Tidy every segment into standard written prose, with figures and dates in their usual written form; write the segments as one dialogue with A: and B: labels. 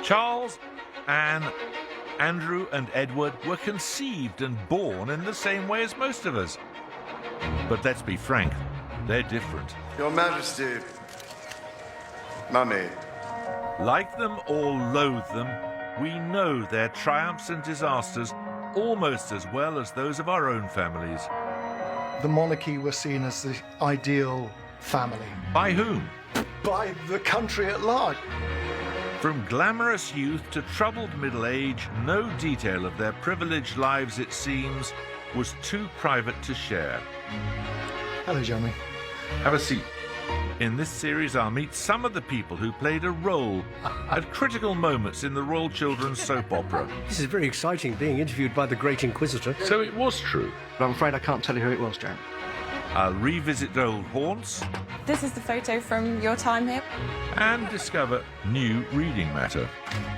A: Charles, Anne, Andrew and Edward were conceived and born in the same way as most of us. But let's be frank, they're different.
B: Your Majesty, Mummy.
A: Like them or loathe them, we know their triumphs and disasters almost as well as those of our own families.
C: The monarchy was seen as the ideal family.
A: By whom?
C: By the country at large.
A: From glamorous youth to troubled middle age, no detail of their privileged lives, it seems, was too private to share.
C: Hello, Jeremy.
A: Have a seat. In this series, I'll meet some of the people who played a role at critical moments in the Royal Children's soap opera.
D: This is very exciting, being interviewed by the Great Inquisitor.
A: So it was true.
E: But I'm afraid I can't tell you who it was, Jan.
A: I'll revisit old haunts.
F: This is the photo from your time here.
A: And discover new reading matter.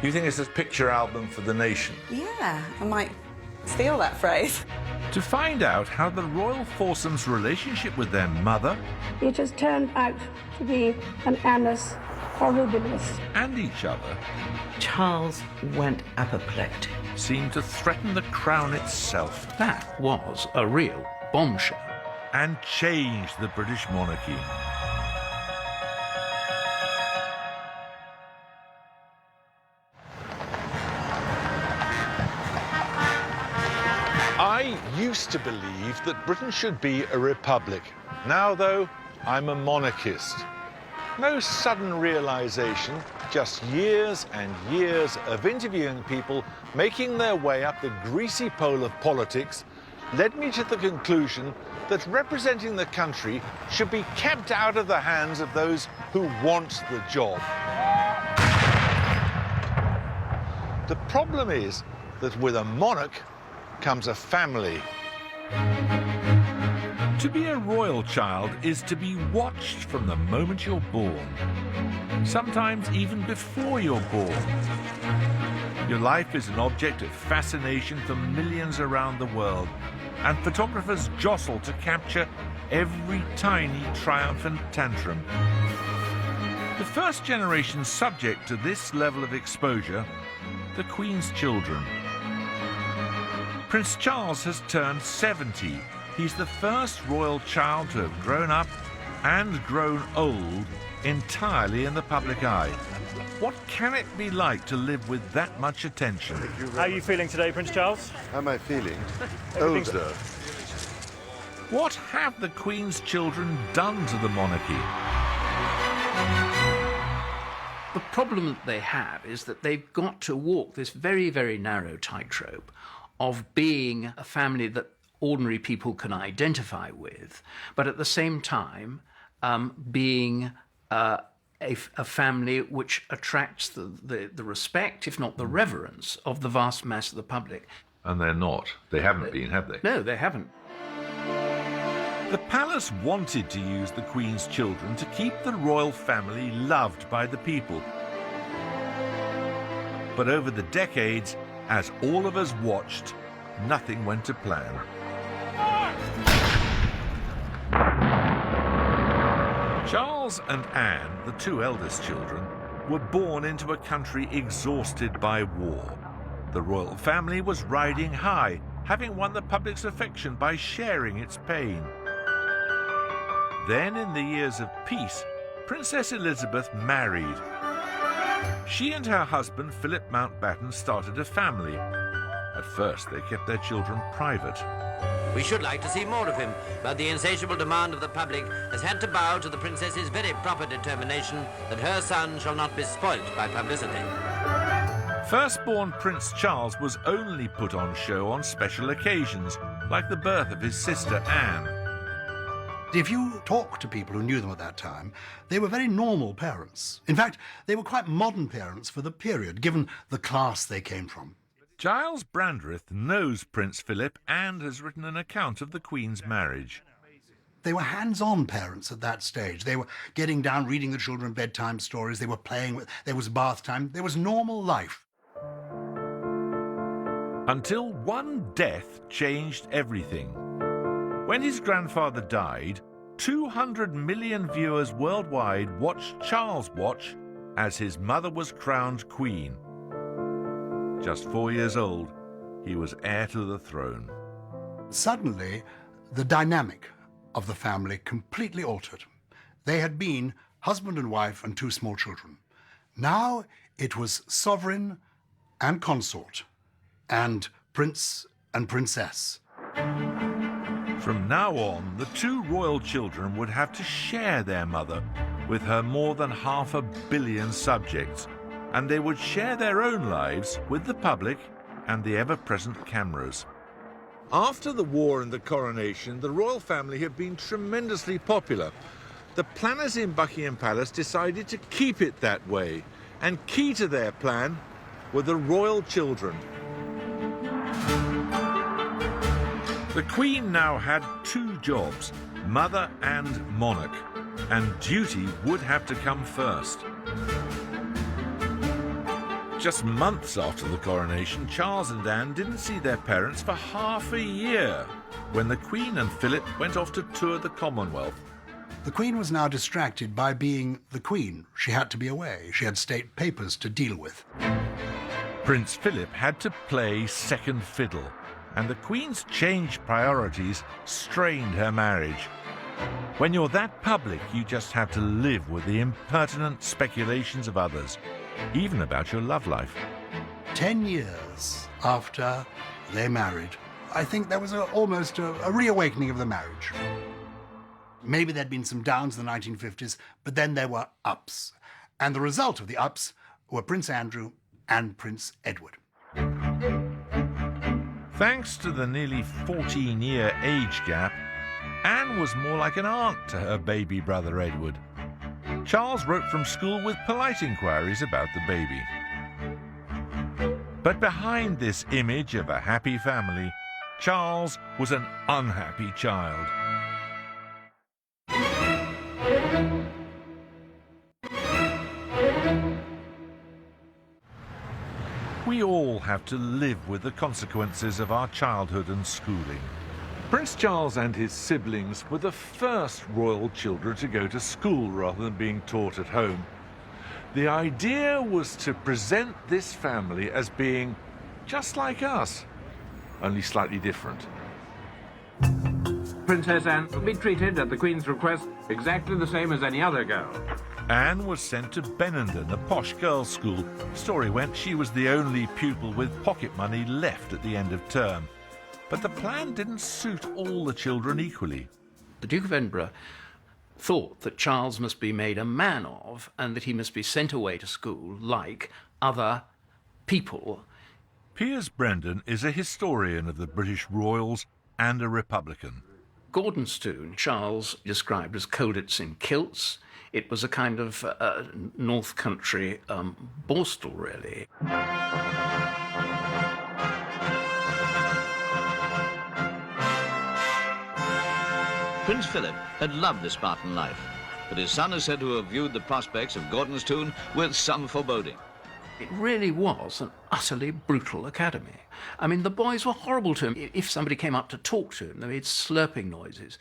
A: You think it's a picture album for the nation?
F: Yeah, I might steal that phrase.
A: To find out how the royal foursome's relationship with their mother...
G: It has turned out to be an annus horribilis.
A: ...and each other...
H: Charles went apoplectic.
A: ...seemed to threaten the crown itself.
E: That was a real bombshell.
A: And changed the British monarchy. I used to believe that Britain should be a republic. Now, though, I'm a monarchist. No sudden realization, just years and years of interviewing people making their way up the greasy pole of politics led me to the conclusion that representing the country should be kept out of the hands of those who want the job. The problem is that with a monarch comes a family. To be a royal child is to be watched from the moment you're born, sometimes even before you're born. Your life is an object of fascination for millions around the world, and photographers jostle to capture every tiny triumph and tantrum. The first generation subject to this level of exposure, the Queen's children. Prince Charles has turned 70. He's the first royal child to have grown up and grown old entirely in the public eye. What can it be like to live with that much attention?
I: How are you feeling today, Prince Charles?
B: How am I feeling?
I: Older.
A: What have the Queen's children done to the monarchy?
E: The problem that they have is that they've got to walk this very, very narrow tightrope of being a family that ordinary people can identify with, but at the same time being a family which attracts the respect, if not the reverence, of the vast mass of the public.
A: And they're not. They haven't been, have they?
E: No, they haven't.
A: The palace wanted to use the Queen's children to keep the royal family loved by the people. But over the decades, as all of us watched, nothing went to plan. Charles and Anne, the two eldest children, were born into a country exhausted by war. The royal family was riding high, having won the public's affection by sharing its pain. Then, in the years of peace, Princess Elizabeth married. She and her husband, Philip Mountbatten, started a family. At first, they kept their children private.
J: We should like to see more of him, but the insatiable demand of the public has had to bow to the princess's very proper determination that her son shall not be spoilt by publicity.
A: Firstborn Prince Charles was only put on show on special occasions, like the birth of his sister Anne.
K: If you talk to people who knew them at that time, they were very normal parents. In fact, they were quite modern parents for the period, given the class they came from.
A: Giles Brandreth knows Prince Philip and has written an account of the Queen's marriage.
K: They were hands-on parents at that stage. They were getting down, reading the children bedtime stories. They were playing with... There was bath time. There was normal life.
A: Until one death changed everything. When his grandfather died, 200 million viewers worldwide watched Charles watch as his mother was crowned queen. Just 4 years old, he was heir to the throne.
K: Suddenly, the dynamic of the family completely altered. They had been husband and wife and 2 small children. Now it was sovereign and consort, and prince and princess.
A: From now on, the 2 royal children would have to share their mother with her more than 500 million subjects, and they would share their own lives with the public and the ever-present cameras. After the war and the coronation, the royal family have been tremendously popular. The planners in Buckingham Palace decided to keep it that way, and key to their plan were the royal children. The Queen now had 2 jobs, mother and monarch, and duty would have to come first. Just months after the coronation, Charles and Anne didn't see their parents for half a year when the Queen and Philip went off to tour the Commonwealth.
K: The Queen was now distracted by being the Queen. She had to be away. She had state papers to deal with.
A: Prince Philip had to play second fiddle, and the Queen's changed priorities strained her marriage. When you're that public, you just have to live with the impertinent speculations of others, even about your love life.
K: 10 years after they married, I think there was almost a reawakening of the marriage. Maybe there'd been some downs in the 1950s, but then there were ups. And the result of the ups were Prince Andrew and Prince Edward.
A: Thanks to the nearly 14-year age gap, Anne was more like an aunt to her baby brother Edward. Charles wrote from school with polite inquiries about the baby. But behind this image of a happy family, Charles was an unhappy child. We all have to live with the consequences of our childhood and schooling. Prince Charles and his siblings were the first royal children to go to school rather than being taught at home. The idea was to present this family as being just like us, only slightly different.
B: Princess Anne will be treated at the Queen's request exactly the same as any other girl.
A: Anne was sent to Benenden, a posh girls' school. Story went she was the only pupil with pocket money left at the end of term. But the plan didn't suit all the children equally.
E: The Duke of Edinburgh thought that Charles must be made a man of and that he must be sent away to school like other people.
A: Piers Brendan is a historian of the British royals and a Republican.
E: Gordonstoun, Charles described as colditz in kilts. It was a kind of North Country borstal, really.
L: Prince Philip had loved the Spartan life, but his son is said to have viewed the prospects of Gordonstoun with some foreboding.
E: It really was an utterly brutal academy. I mean, the boys were horrible to him. If somebody came up to talk to him, they made slurping noises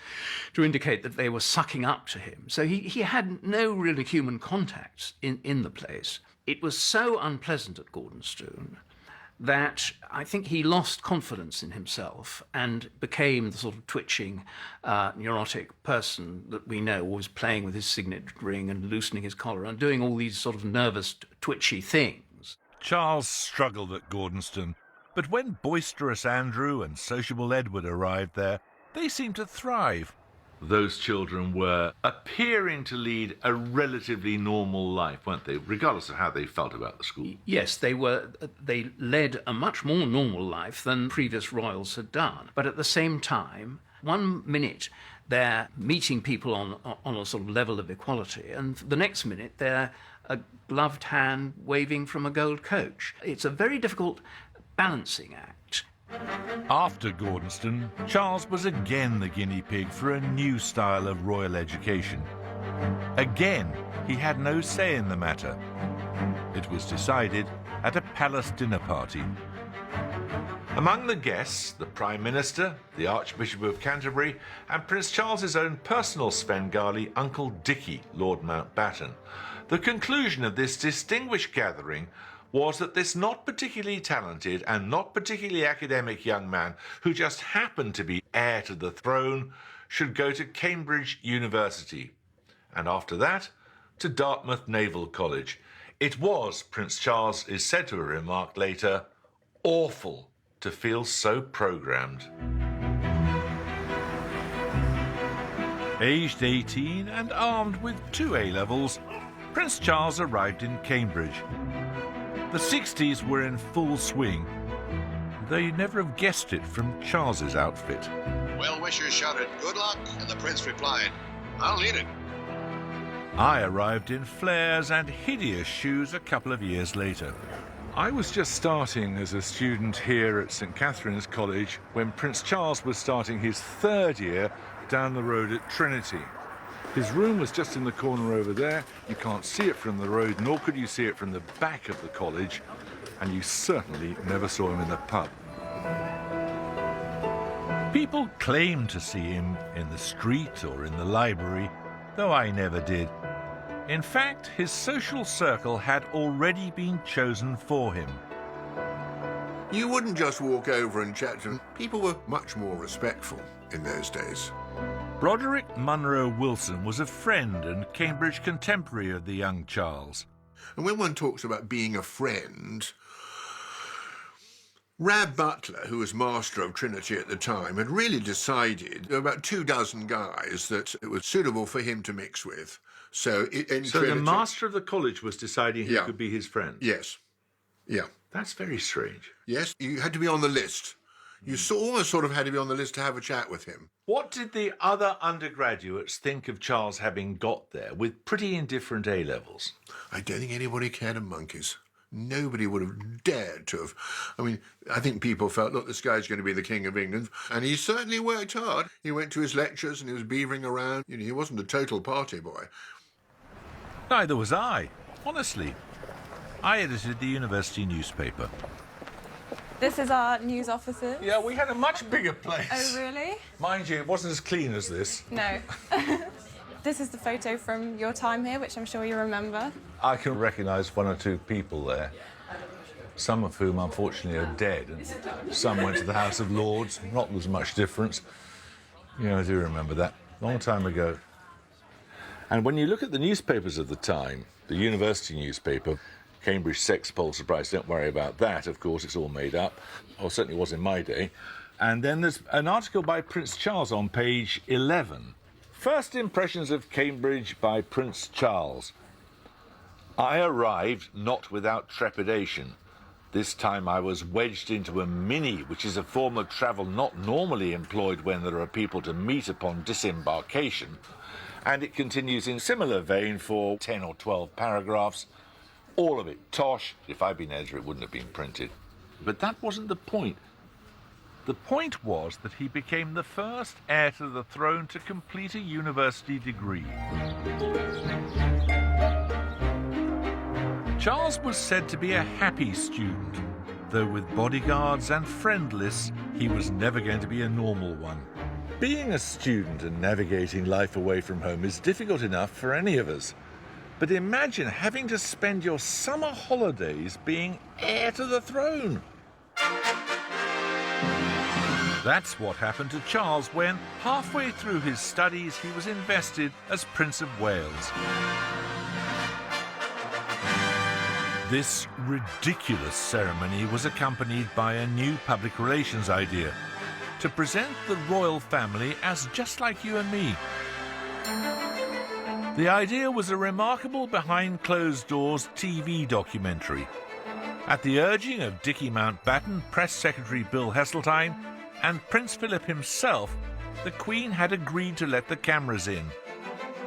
E: to indicate that they were sucking up to him. So he had no really human contact in the place. It was so unpleasant at Gordonstoun that I think he lost confidence in himself and became the sort of twitching, neurotic person that we know, always playing with his signet ring and loosening his collar and doing all these sort of nervous, twitchy things.
A: Charles struggled at Gordonstoun, but when boisterous Andrew and sociable Edward arrived there, they seemed to thrive. Those children were appearing to lead a relatively normal life, weren't they, regardless of how they felt about the school?
E: Yes, they led a much more normal life than previous royals had done. But at the same time, one minute they're meeting people on a sort of level of equality, and the next minute they're a gloved hand waving from a gold coach. It's a very difficult balancing act.
A: After Gordonstoun, Charles was again the guinea pig for a new style of royal education. Again, he had no say in the matter. It was decided at a palace dinner party. Among the guests, the Prime Minister, the Archbishop of Canterbury, and Prince Charles's own personal Svengali, Uncle Dickie, Lord Mountbatten. The conclusion of this distinguished gathering was that this not particularly talented and not particularly academic young man, who just happened to be heir to the throne, should go to Cambridge University, and after that, to Dartmouth Naval College. It was, Prince Charles is said to have remarked later, awful to feel so programmed. Aged 18 and armed with 2 A-levels, Prince Charles arrived in Cambridge. The 60s were in full swing, though you'd never have guessed it from Charles's outfit.
M: Well-wishers shouted, "Good luck," and the prince replied, "I'll need it."
A: I arrived in flares and hideous shoes a couple of years later. I was just starting as a student here at St Catherine's College when Prince Charles was starting his 3rd year down the road at Trinity. His room was just in the corner over there. You can't see it from the road, nor could you see it from the back of the college, and you certainly never saw him in the pub. People claimed to see him in the street or in the library, though I never did. In fact, his social circle had already been chosen for him.
N: You wouldn't just walk over and chat to them. People were much more respectful in those days.
A: Broderick Munro Wilson was a friend and Cambridge contemporary of the young Charles.
N: And when one talks about being a friend, Rab Butler, who was master of Trinity at the time, had really decided there were about 24 guys that it was suitable for him to mix with. So
A: the master of the college was deciding who could be his friend?
N: Yes. Yeah.
A: That's very strange.
N: Yes, you had to be on the list. You almost sort of had to be on the list to have a chat with him.
A: What did the other undergraduates think of Charles having got there with pretty indifferent A-levels?
N: I don't think anybody cared a monkeys. Nobody would have dared to have. I mean, I think people felt, look, this guy's going to be the King of England. And he certainly worked hard. He went to his lectures and he was beavering around. You know, he wasn't a total party boy.
A: Neither was I, honestly. I edited the university newspaper.
F: This is our news offices.
A: Yeah, we had a much bigger place.
F: Oh, really?
A: Mind you, it wasn't as clean as this.
F: No. This is the photo from your time here, which I'm sure you remember.
A: I can recognise 1 or 2 people there, some of whom, unfortunately, are dead, and some went to the House of Lords. Not as much difference. You know, I do remember that. Long time ago. And when you look at the newspapers of the time, the university newspaper, Cambridge Sex Poll Surprise, don't worry about that, of course, it's all made up, or certainly was in my day. And then there's an article by Prince Charles on page 11. First impressions of Cambridge by Prince Charles. I arrived not without trepidation. This time I was wedged into a minnie, which is a form of travel not normally employed when there are people to meet upon disembarkation. And it continues in similar vein for 10 or 12 paragraphs. All of it tosh. If I'd been editor, it wouldn't have been printed. But that wasn't the point. The point was that he became the first heir to the throne to complete a university degree. Charles was said to be a happy student, though with bodyguards and friend lists, he was never going to be a normal one. Being a student and navigating life away from home is difficult enough for any of us. But imagine having to spend your summer holidays being heir to the throne. That's what happened to Charles when, halfway through his studies, he was invested as Prince of Wales. This ridiculous ceremony was accompanied by a new public relations idea, to present the royal family as just like you and me. The idea was a remarkable behind-closed-doors TV documentary. At the urging of Dickie Mountbatten, Press Secretary Bill Heseltine, and Prince Philip himself, the Queen had agreed to let the cameras in.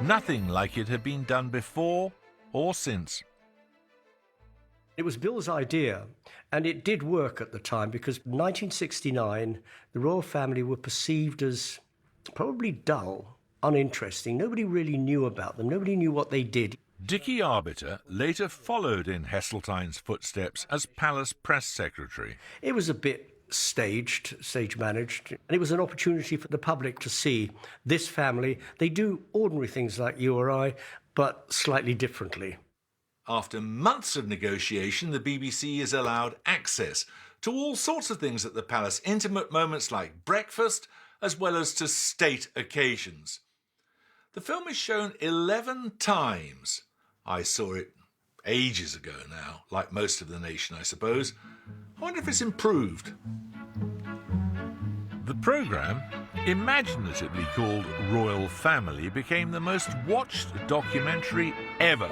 A: Nothing like it had been done before or since.
D: It was Bill's idea, and it did work at the time, because in 1969, the royal family were perceived as probably dull, uninteresting. Nobody really knew about them. Nobody knew what they did.
A: Dickie Arbiter later followed in Heseltine's footsteps as Palace Press Secretary.
D: It was a bit stage-managed, and it was an opportunity for the public to see this family. They do ordinary things like you or I, but slightly differently.
A: After months of negotiation, the BBC is allowed access to all sorts of things at the palace, intimate moments like breakfast, as well as to state occasions. The film is shown 11 times. I saw it ages ago now, like most of the nation, I suppose. I wonder if it's improved. The programme, imaginatively called Royal Family, became the most watched documentary ever,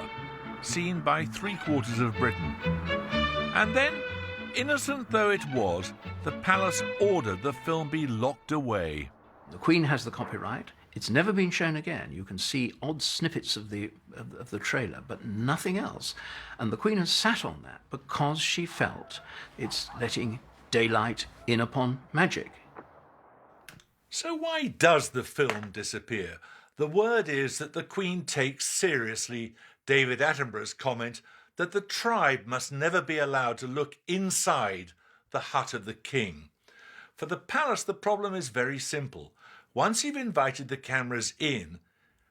A: seen by 3/4 of Britain. And then, innocent though it was, the palace ordered the film be locked away.
E: The Queen has the copyright. It's never been shown again. You can see odd snippets of the trailer, but nothing else. And the Queen has sat on that because she felt it's letting daylight in upon magic.
A: So why does the film disappear? The word is that the Queen takes seriously David Attenborough's comment that the tribe must never be allowed to look inside the hut of the king. For the palace, the problem is very simple. Once you've invited the cameras in,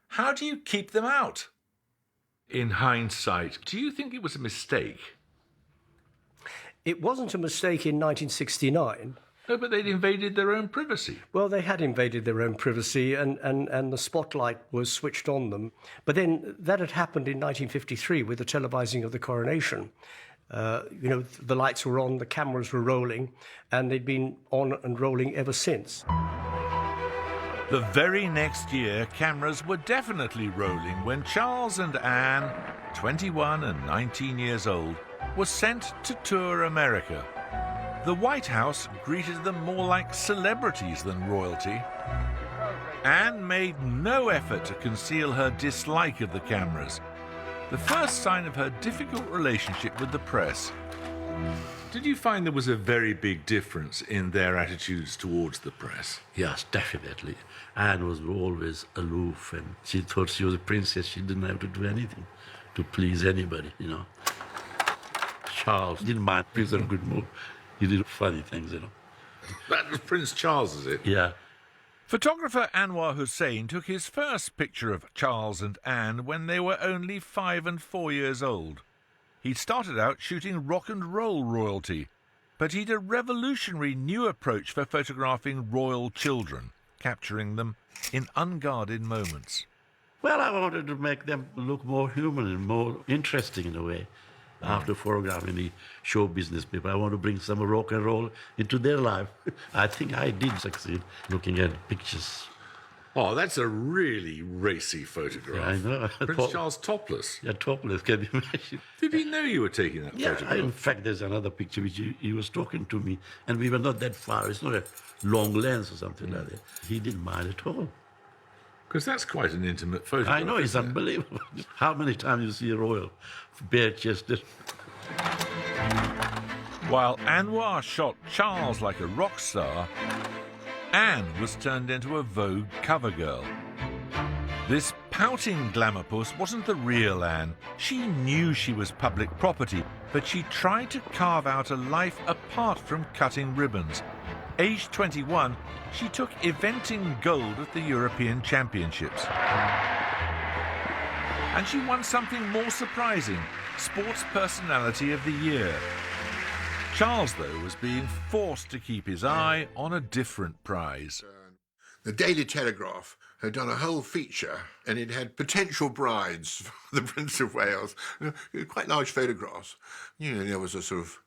A: how do you keep them out? In hindsight, do you think it was a mistake?
D: It wasn't a mistake in 1969.
A: No, but they'd invaded their own privacy.
D: Well, they had invaded their own privacy and the spotlight was switched on them. But then that had happened in 1953 with the televising of the coronation. The lights were on, the cameras were rolling, and they'd been on and rolling ever since.
A: The very next year, cameras were definitely rolling when Charles and Anne, 21 and 19 years old, were sent to tour America. The White House greeted them more like celebrities than royalty. Anne made no effort to conceal her dislike of the cameras, the first sign of her difficult relationship with the press. Did you find there was a very big difference in their attitudes towards the press?
O: Yes, definitely. Anne was always aloof, and she thought she was a princess. She didn't have to do anything to please anybody, Charles didn't mind. He was in a good mood. He did funny things,
A: That was Prince Charles, is it?
O: Yeah.
A: Photographer Anwar Hussain took his first picture of Charles and Anne when they were only 5 and 4 years old. He'd started out shooting rock and roll royalty, but he'd a revolutionary new approach for photographing royal children, capturing them in unguarded moments.
O: Well, I wanted to make them look more human and more interesting in a way. After photographing the show business people, I want to bring some rock and roll into their life. I think I did succeed looking at pictures.
A: Oh, that's a really racy photograph.
O: Yeah, I know.
A: Prince Charles topless.
O: Yeah, topless, can you imagine?
A: Did he know you were taking that photograph?
O: In fact, there's another picture which he was talking to me, and we were not that far. It's not a long lens or something like that. He didn't mind at all.
A: Because that's quite an intimate photograph.
O: I know, it's unbelievable. How many times you see a royal bare-chested?
A: While Anwar shot Charles like a rock star, Anne was turned into a Vogue cover girl. This pouting glamour puss wasn't the real Anne. She knew she was public property, but she tried to carve out a life apart from cutting ribbons. Aged 21, she took eventing gold at the European Championships. And she won something more surprising, Sports Personality of the Year. Charles, though, was being forced to keep his eye on a different prize.
N: The Daily Telegraph had done a whole feature, and it had potential brides for the Prince of Wales. Quite large photographs. There was a sort of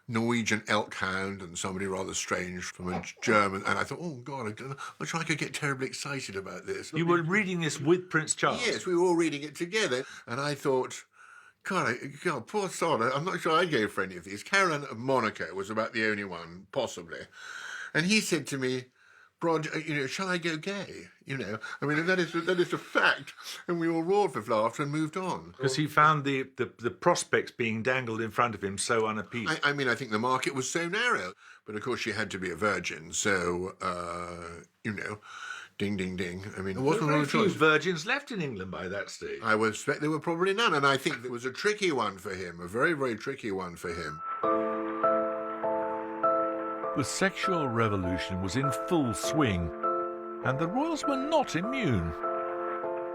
N: Norwegian elk hound and somebody rather strange from a German. And I thought, oh, God, I'm sure I could get terribly excited about this.
A: You were reading this with Prince Charles?
N: Yes, we were all reading it together. And I thought, God, poor sod, I'm not sure I'd go for any of these. Caroline of Monaco was about the only one, possibly. And he said to me, Brod, shall I go gay? That is a fact. And we all roared with laughter and moved on.
A: Because he found the prospects being dangled in front of him so unappealing.
N: I think the market was so narrow. But of course she had to be a virgin, so, ding, ding, ding. There wasn't
A: very
N: a
A: few
N: choice.
A: virgins left in England by that stage.
N: I would expect there were probably none, and I think it was a tricky one for him, a very, very tricky one for him.
A: The sexual revolution was in full swing, and the royals were not immune.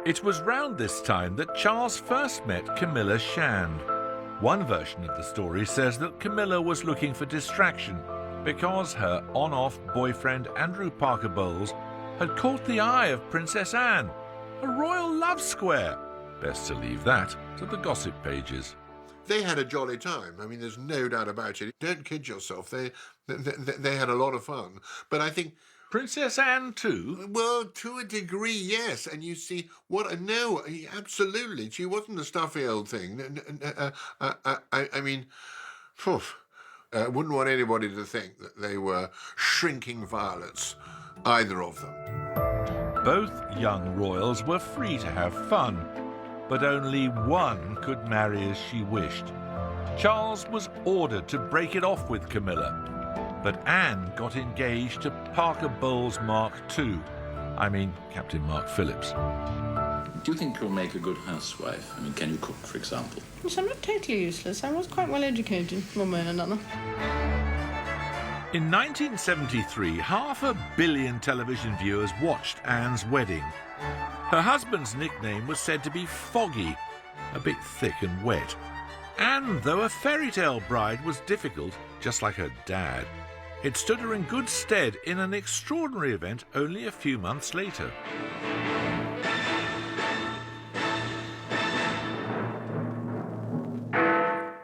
A: It was round this time that Charles first met Camilla Shand. One version of the story says that Camilla was looking for distraction because her on-off boyfriend Andrew Parker Bowles had caught the eye of Princess Anne. A royal love square. Best to leave that to the gossip pages.
N: They had a jolly time. I mean, there's no doubt about it. Don't kid yourself. They had a lot of fun. But I think
A: Princess Anne too?
N: Well, to a degree, yes. And you see, no, absolutely. She wasn't a stuffy old thing. I mean, I wouldn't want anybody to think that they were shrinking violets, either of them.
A: Both young royals were free to have fun, but only one could marry as she wished. Charles was ordered to break it off with Camilla, but Anne got engaged to Parker Bowles Mark II. I mean, Captain Mark Phillips.
P: Do you think you'll make a good housewife? I mean, can you cook, for example?
Q: Yes, I'm not totally useless. I was quite well educated, one way and another.
A: In 1973, 500 million television viewers watched Anne's wedding. Her husband's nickname was said to be Foggy, a bit thick and wet. Anne, though a fairy tale bride, was difficult, just like her dad. It stood her in good stead in an extraordinary event only a few months later.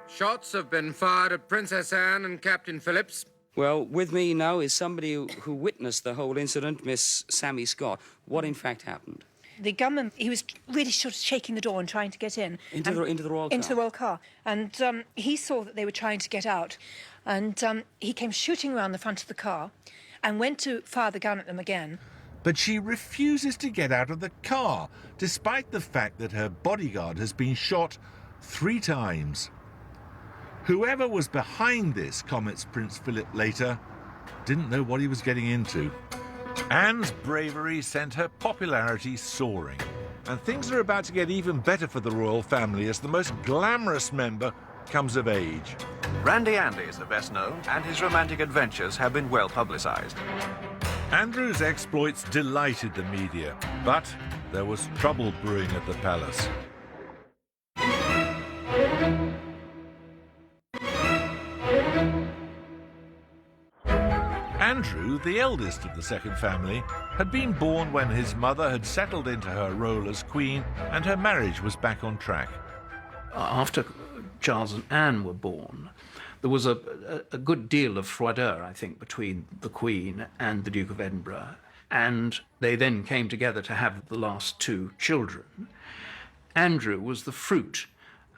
R: Shots have been fired at Princess Anne and Captain Phillips.
S: Well, with me now is somebody who witnessed the whole incident, Miss Sammy Scott. What in fact happened?
T: The gunman, he was really sort of shaking the door and trying to get in.
S: Into the royal car?
T: Into the royal car. And he saw that they were trying to get out. And he came shooting around the front of the car and went to fire the gun at them again.
A: But she refuses to get out of the car, despite the fact that her bodyguard has been shot 3 times. Whoever was behind this, comments Prince Philip later, didn't know what he was getting into. Anne's bravery sent her popularity soaring, and things are about to get even better for the royal family as the most glamorous member comes of age.
U: Randy Andy is the best known, and his romantic adventures have been well publicised.
A: Andrew's exploits delighted the media, but there was trouble brewing at the palace. Andrew, the eldest of the second family, had been born when his mother had settled into her role as queen and her marriage was back on track.
E: After Charles and Anne were born, there was a good deal of froideur, I think, between the Queen and the Duke of Edinburgh, and they then came together to have the last 2 children. Andrew was the fruit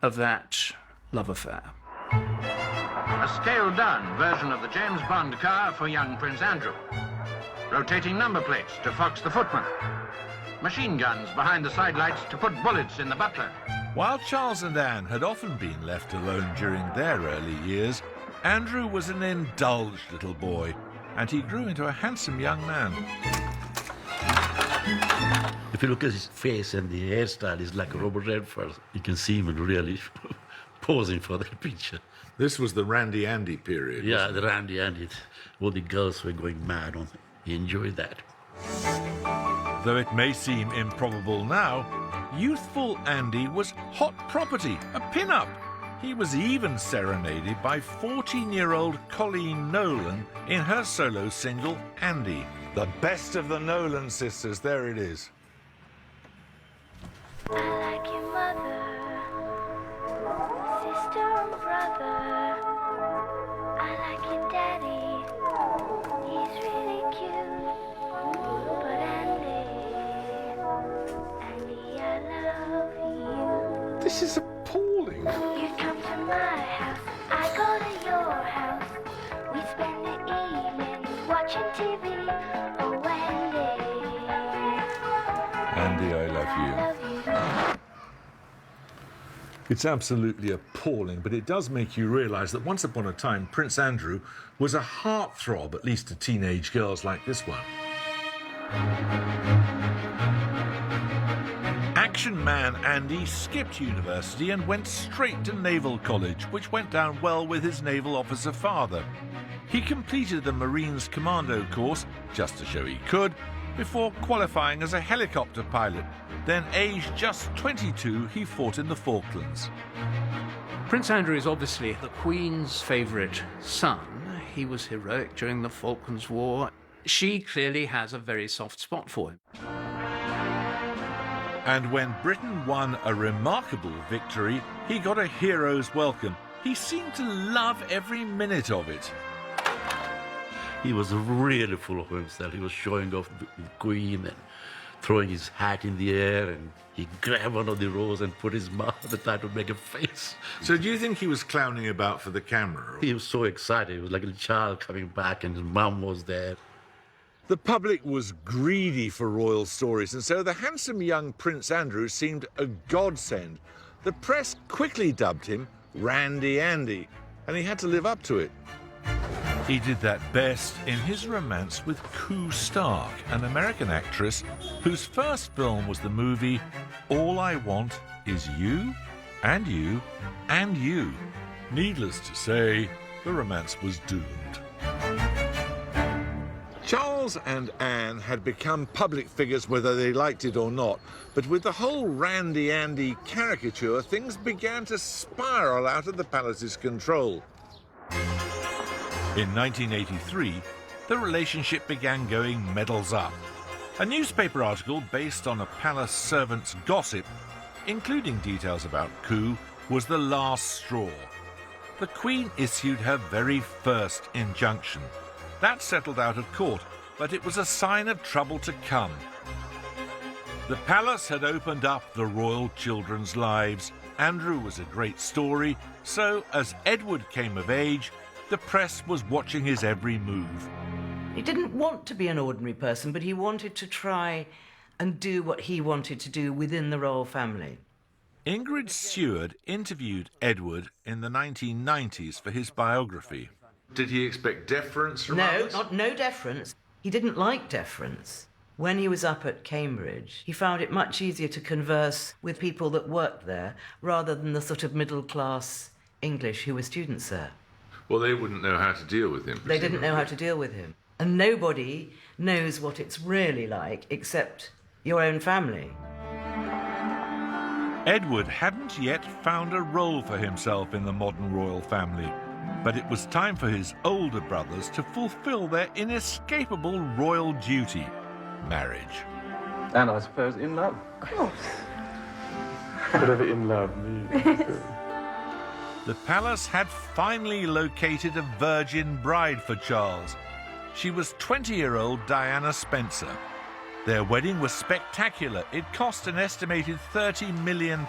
E: of that love affair.
B: A scaled-down version of the James Bond car for young Prince Andrew. Rotating number plates to fox the footman. Machine guns behind the side lights to put bullets in the butler.
A: While Charles and Anne had often been left alone during their early years, Andrew was an indulged little boy, and he grew into a handsome young man.
O: If you look at his face and the hairstyle, he's like Robert Redford. You can see him really posing for that picture.
A: This was the Randy Andy period.
O: Yeah, the Randy Andy. All the girls were going mad on it. He enjoyed that.
A: Though it may seem improbable now, youthful Andy was hot property, a pin-up. He was even serenaded by 14-year-old Colleen Nolan in her solo single, Andy. The best of the Nolan sisters, there it is.
V: I like your mother, sister and brother. I like your daddy, he's really cute. But Andy, I love you.
A: This is appalling.
V: You come to my house, I go to your house. We spend the evening watching TV. Oh,
A: Andy, I love you. It's absolutely appalling, but it does make you realise that once upon a time, Prince Andrew was a heartthrob, at least to teenage girls like this one. Action man Andy skipped university and went straight to Naval College, which went down well with his naval officer father. He completed the Marines Commando course, just to show he could, before qualifying as a helicopter pilot. Then, aged just 22, he fought in the Falklands.
E: Prince Andrew is obviously the Queen's favourite son. He was heroic during the Falklands War. She clearly has a very soft spot for him.
A: And when Britain won a remarkable victory, he got a hero's welcome. He seemed to love every minute of it.
O: He was really full of himself. He was showing off the Queen and throwing his hat in the air, and he grabbed one of the rose and put his mouth and tried to make a face.
A: So do you think he was clowning about for the camera?
O: He was so excited. He was like a child coming back, and his mum was there.
A: The public was greedy for royal stories, and so the handsome young Prince Andrew seemed a godsend. The press quickly dubbed him Randy Andy, and he had to live up to it. He did that best in his romance with Koo Stark, an American actress whose first film was the movie All I Want Is You, and You, and You. Needless to say, the romance was doomed. Charles and Anne had become public figures whether they liked it or not, but with the whole Randy Andy caricature, things began to spiral out of the palace's control. In 1983, the relationship began going medals up. A newspaper article based on a palace servant's gossip, including details about Koo, was the last straw. The Queen issued her very first injunction. That settled out of court, but it was a sign of trouble to come. The palace had opened up the royal children's lives. Andrew was a great story, so as Edward came of age, the press was watching his every move.
H: He didn't want to be an ordinary person, but he wanted to try and do what he wanted to do within the royal family.
A: Ingrid Seward interviewed Edward in the 1990s for his biography. Did he expect deference from others?
H: No deference. He didn't like deference. When he was up at Cambridge, he found it much easier to converse with people that worked there rather than the sort of middle-class English who were students there.
A: Well, they wouldn't know how to deal with him.
H: They didn't know how to deal with him. And nobody knows what it's really like except your own family.
A: Edward hadn't yet found a role for himself in the modern royal family, but it was time for his older brothers to fulfill their inescapable royal duty, marriage.
C: And I suppose in love. Of course. Whatever in love means.
A: The palace had finally located a virgin bride for Charles. She was 20-year-old Diana Spencer. Their wedding was spectacular. It cost an estimated £30 million,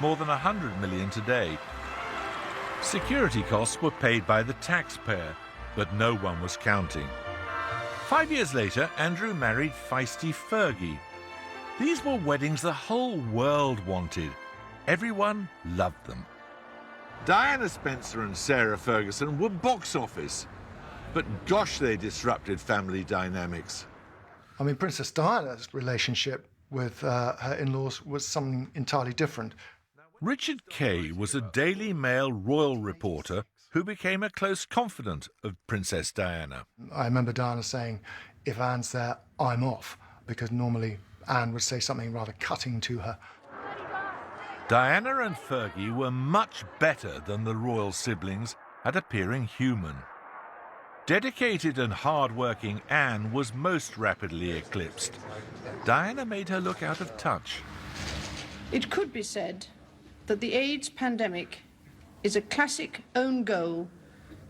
A: more than £100 million today. Security costs were paid by the taxpayer, but no one was counting. 5 years later, Andrew married feisty Fergie. These were weddings the whole world wanted. Everyone loved them. Diana Spencer and Sarah Ferguson were box office, but gosh, they disrupted family dynamics.
G: I mean, Princess Diana's relationship with her in-laws was something entirely different.
A: Richard Kay was a Daily Mail royal reporter who became a close confidant of Princess Diana.
G: I remember Diana saying, if Anne's there, I'm off, because normally Anne would say something rather cutting to her.
A: Diana and Fergie were much better than the royal siblings at appearing human. Dedicated and hard-working Anne was most rapidly eclipsed. Diana made her look out of touch.
Q: It could be said that the AIDS pandemic is a classic own goal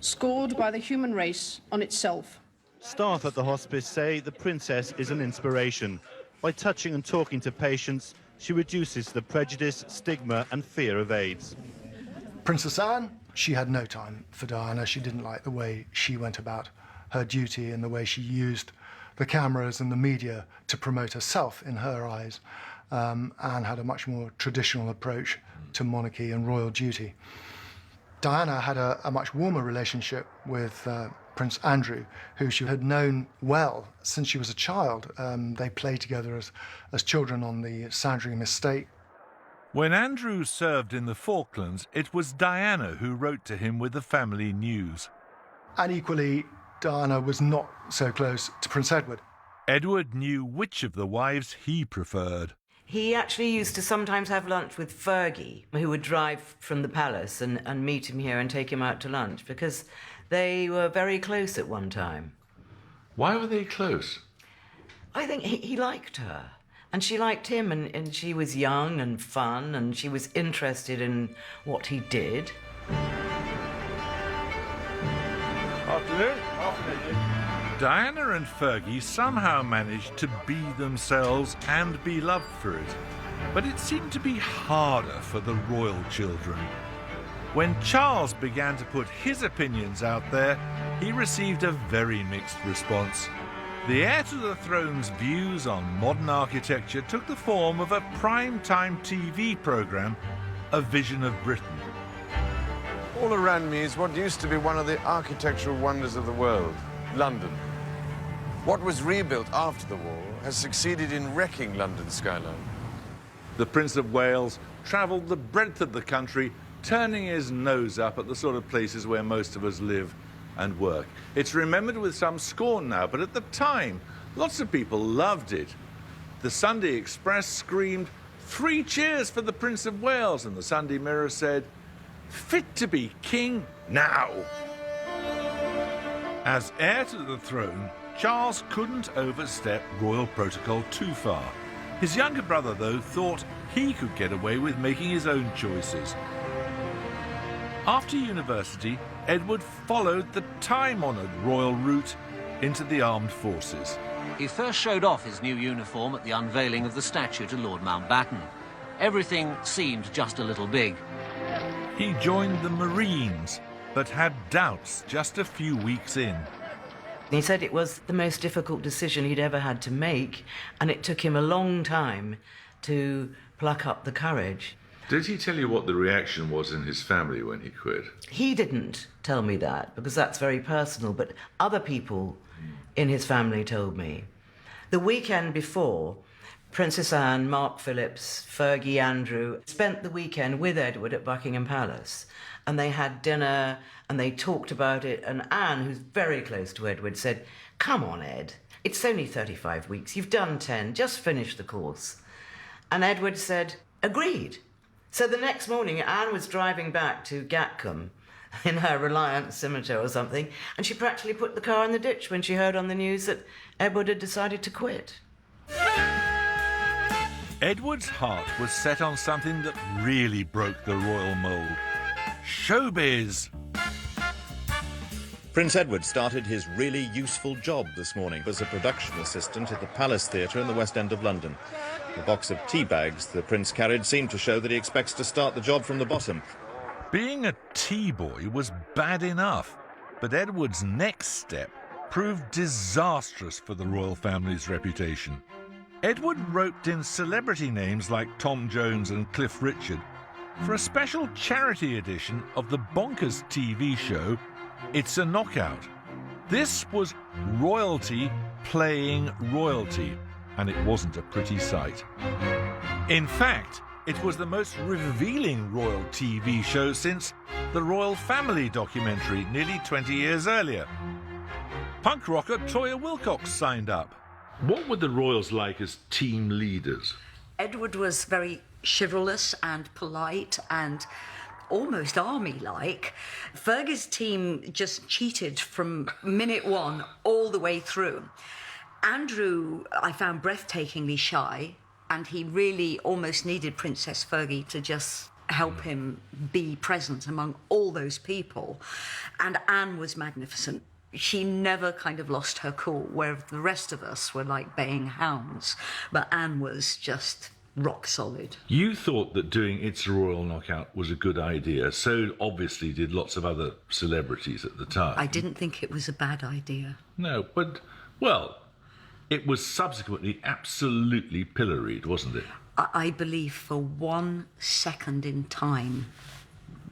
Q: scored by the human race on itself.
W: Staff at the hospice say the princess is an inspiration. By touching and talking to patients, she reduces the prejudice, stigma and fear of AIDS.
G: Princess Anne, she had no time for Diana. She didn't like the way she went about her duty and the way she used the cameras and the media to promote herself in her eyes. Anne had a much more traditional approach to monarchy and royal duty. Diana had a much warmer relationship with Prince Andrew, who she had known well since she was a child. They played together as children on the Sandringham estate.
A: When Andrew served in the Falklands, it was Diana who wrote to him with the family news.
G: And equally, Diana was not so close to Prince Edward.
A: Edward knew which of the wives he preferred.
H: He actually used to sometimes have lunch with Fergie, who would drive from the palace and meet him here and take him out to lunch, because they were very close at one time.
A: Why were they close?
H: I think he liked her, and she liked him, and she was young and fun, and she was interested in what he did.
C: Afternoon.
A: Diana and Fergie somehow managed to be themselves and be loved for it. But it seemed to be harder for the royal children. When Charles began to put his opinions out there, he received a very mixed response. The heir to the throne's views on modern architecture took the form of a prime-time TV programme, A Vision of Britain.
I: All around me is what used to be one of the architectural wonders of the world, London. What was rebuilt after the war has succeeded in wrecking London's skyline.
A: The Prince of Wales travelled the breadth of the country, turning his nose up at the sort of places where most of us live and work. It's remembered with some scorn now, but at the time, lots of people loved it. The Sunday Express screamed, "3 cheers for the Prince of Wales," and the Sunday Mirror said, "Fit to be king now." As heir to the throne, Charles couldn't overstep royal protocol too far. His younger brother, though, thought he could get away with making his own choices. After university, Edward followed the time-honoured royal route into the armed forces.
J: He first showed off his new uniform at the unveiling of the statue to Lord Mountbatten. Everything seemed just a little big.
A: He joined the Marines, but had doubts just a few weeks in.
H: He said it was the most difficult decision he'd ever had to make, and it took him a long time to pluck up the courage.
A: Did he tell you what the reaction was in his family when he quit?
H: He didn't tell me that, because that's very personal, but other people in his family told me. The weekend before, Princess Anne, Mark Phillips, Fergie, Andrew spent the weekend with Edward at Buckingham Palace, and they had dinner and they talked about it, and Anne, who's very close to Edward, said, "Come on, Ed, it's only 35 weeks, you've done 10, just finish the course." And Edward said, "Agreed." So the next morning, Anne was driving back to Gatcombe in her Reliance Scimitar or something, and she practically put the car in the ditch when she heard on the news that Edward had decided to quit.
A: Edward's heart was set on something that really broke the royal mould. Showbiz!
W: Prince Edward started his really useful job this morning as a production assistant at the Palace Theatre in the West End of London. The box of tea bags the Prince carried seemed to show that he expects to start the job from the bottom.
A: Being a tea boy was bad enough, but Edward's next step proved disastrous for the royal family's reputation. Edward roped in celebrity names like Tom Jones and Cliff Richard for a special charity edition of the bonkers TV show It's a Knockout. This was royalty playing royalty, and it wasn't a pretty sight. In fact, it was the most revealing royal TV show since the Royal Family documentary nearly 20 years earlier. Punk rocker Toyah Willcox signed up. What were the royals like as team leaders?
K: Edward was very chivalrous and polite and almost army-like. Fergie's team just cheated from minute one all the way through. Andrew, I found breathtakingly shy, and he really almost needed Princess Fergie to just help him be present among all those people. And Anne was magnificent. She never kind of lost her cool, where the rest of us were like baying hounds. But Anne was just rock solid.
A: You thought that doing It's a Royal Knockout was a good idea. So obviously did lots of other celebrities at the time.
K: I didn't think it was a bad idea.
A: No, but, well, it was subsequently absolutely pilloried, wasn't it?
K: I believe for 1 second in time,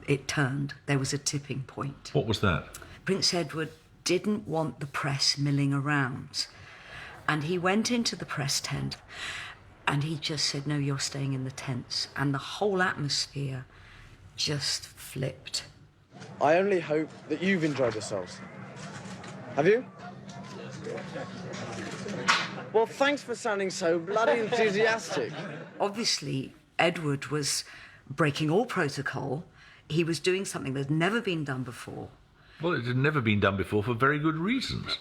K: it turned. There was a tipping point.
A: What was that?
K: Prince Edward didn't want the press milling around. And he went into the press tent and he just said, "No, you're staying in the tents." And the whole atmosphere just flipped.
X: I only hope that you've enjoyed yourselves. Have you?
F: Well, thanks for sounding so bloody enthusiastic.
K: Obviously, Edward was breaking all protocol. He was doing something that had never been done before.
A: Well, it had never been done before for very good reasons.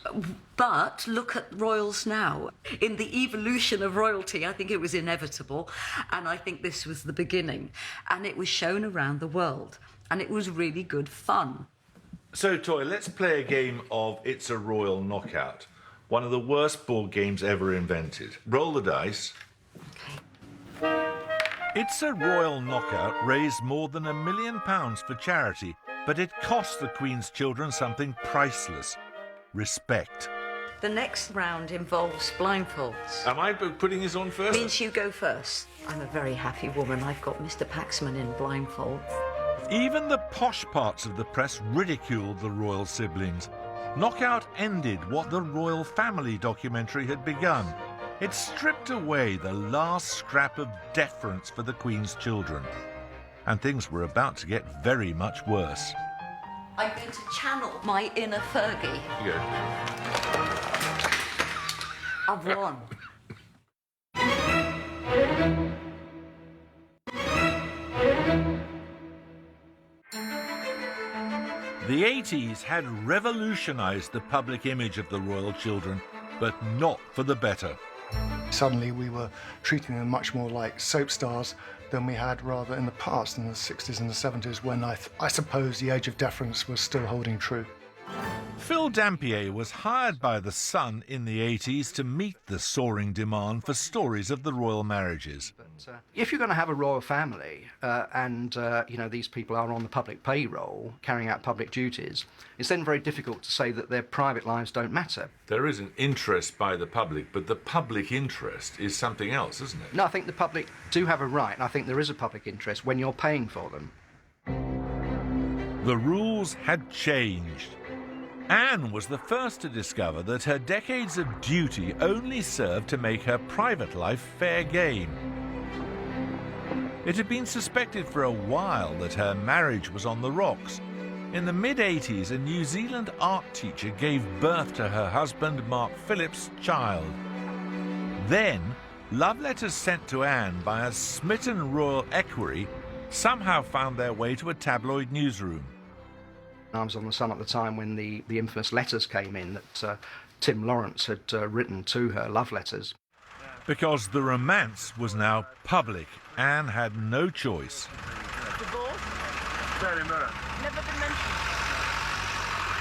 K: But look at royals now. In the evolution of royalty, I think it was inevitable, and I think this was the beginning. And it was shown around the world, and it was really good fun.
A: So, Toy, let's play a game of It's a Royal Knockout, one of the worst board games ever invented. Roll the dice. It's a Royal Knockout raised more than £1 million for charity, but it cost the Queen's children something priceless: respect.
K: The next round involves blindfolds.
A: Am I putting this on first?
K: Means you go first. I'm a very happy woman. I've got Mr. Paxman in blindfolds.
A: Even the posh parts of the press ridiculed the royal siblings. Knockout ended what the royal family documentary had begun. It stripped away the last scrap of deference for the Queen's children. And things were about to get very much worse.
K: I'm going to channel my inner Fergie.
A: Good.
K: I've won.
A: The 80s had revolutionized the public image of the royal children, but not for the better.
G: Suddenly we were treating them much more like soap stars than we had rather in the past, in the 60s and the 70s, when I suppose the age of deference was still holding true.
A: Phil Dampier was hired by The Sun in the 80s to meet the soaring demand for stories of the royal marriages.
L: If you're going to have a royal family and these people are on the public payroll, carrying out public duties, it's then very difficult to say that their private lives don't matter.
A: There is an interest by the public, but the public interest is something else, isn't it?
L: No, I think the public do have a right, and I think there is a public interest when you're paying for them.
A: The rules had changed. Anne was the first to discover that her decades of duty only served to make her private life fair game. It had been suspected for a while that her marriage was on the rocks. In the mid-80s, a New Zealand art teacher gave birth to her husband, Mark Phillips' child. Then, love letters sent to Anne by a smitten royal equerry somehow found their way to a tabloid newsroom.
L: I was on The Sun at the time when the infamous letters came in that Tim Lawrence had written to her, love letters.
A: Because the romance was now public, Anne had no choice.
Q: Divorce? Never been mentioned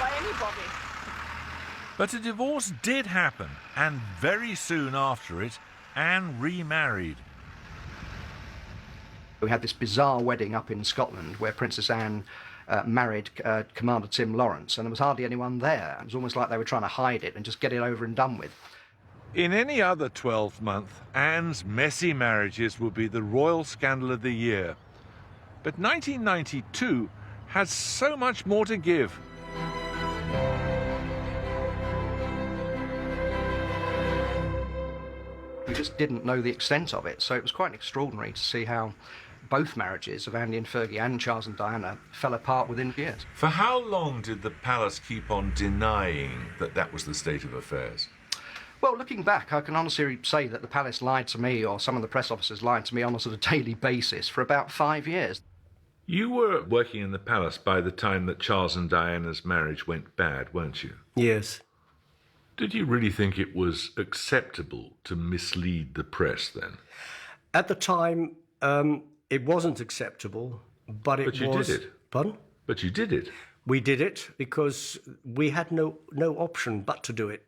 Q: by anybody.
A: But a divorce did happen, and very soon after it, Anne remarried.
L: We had this bizarre wedding up in Scotland where Princess Anne married Commander Tim Lawrence, and there was hardly anyone there. It was almost like they were trying to hide it and just get it over and done with.
A: In any other 12-month, Anne's messy marriages would be the royal scandal of the year. But 1992 has so much more to give.
L: We just didn't know the extent of it, so it was quite extraordinary to see how both marriages of Andy and Fergie and Charles and Diana fell apart within years.
A: For how long did the palace keep on denying that that was the state of affairs?
L: Well, looking back, I can honestly say that the palace lied to me, or some of the press officers lied to me on a sort of daily basis for about 5 years.
A: You were working in the palace by the time that Charles and Diana's marriage went bad, weren't you?
D: Yes.
A: Did you really think it was acceptable to mislead the press then?
D: At the time, it wasn't acceptable, but it was...
A: But you did it.
D: Pardon?
A: But you did it.
D: We did it because we had no option but to do it.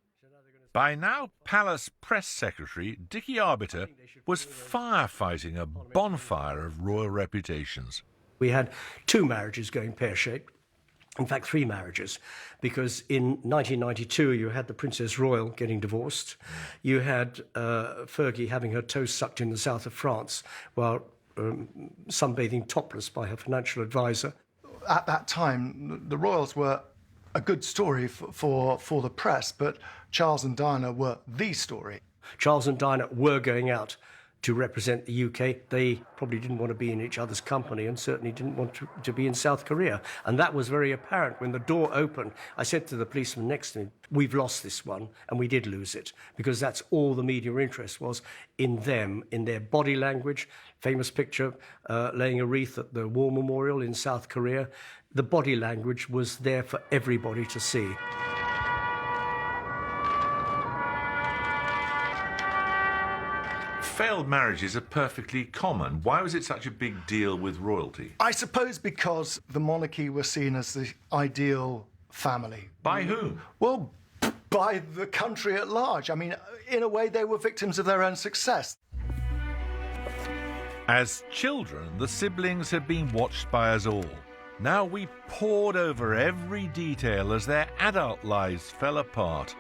A: By now, Palace Press Secretary Dickie Arbiter was firefighting a bonfire of royal reputations.
D: We had 2 marriages going pear-shaped. In fact, 3 marriages, because in 1992 you had the Princess Royal getting divorced. You had Fergie having her toes sucked in the south of France while sunbathing topless by her financial advisor.
G: At that time, the royals were a good story for the press, but Charles and Diana were the story.
D: Charles and Diana were going out to represent the UK. They probably didn't want to be in each other's company and certainly didn't want to be in South Korea. And that was very apparent when the door opened. I said to the policeman next to me, we've lost this one, and we did lose it, because that's all the media interest was in them, in their body language. Famous picture, laying a wreath at the War Memorial in South Korea. The body language was there for everybody to see.
A: Failed marriages are perfectly common. Why was it such a big deal with royalty?
G: I suppose because the monarchy was seen as the ideal family.
A: By whom?
G: Well, by the country at large. I mean, in a way, they were victims of their own success.
A: As children, the siblings had been watched by us all. Now we pored over every detail as their adult lives fell apart.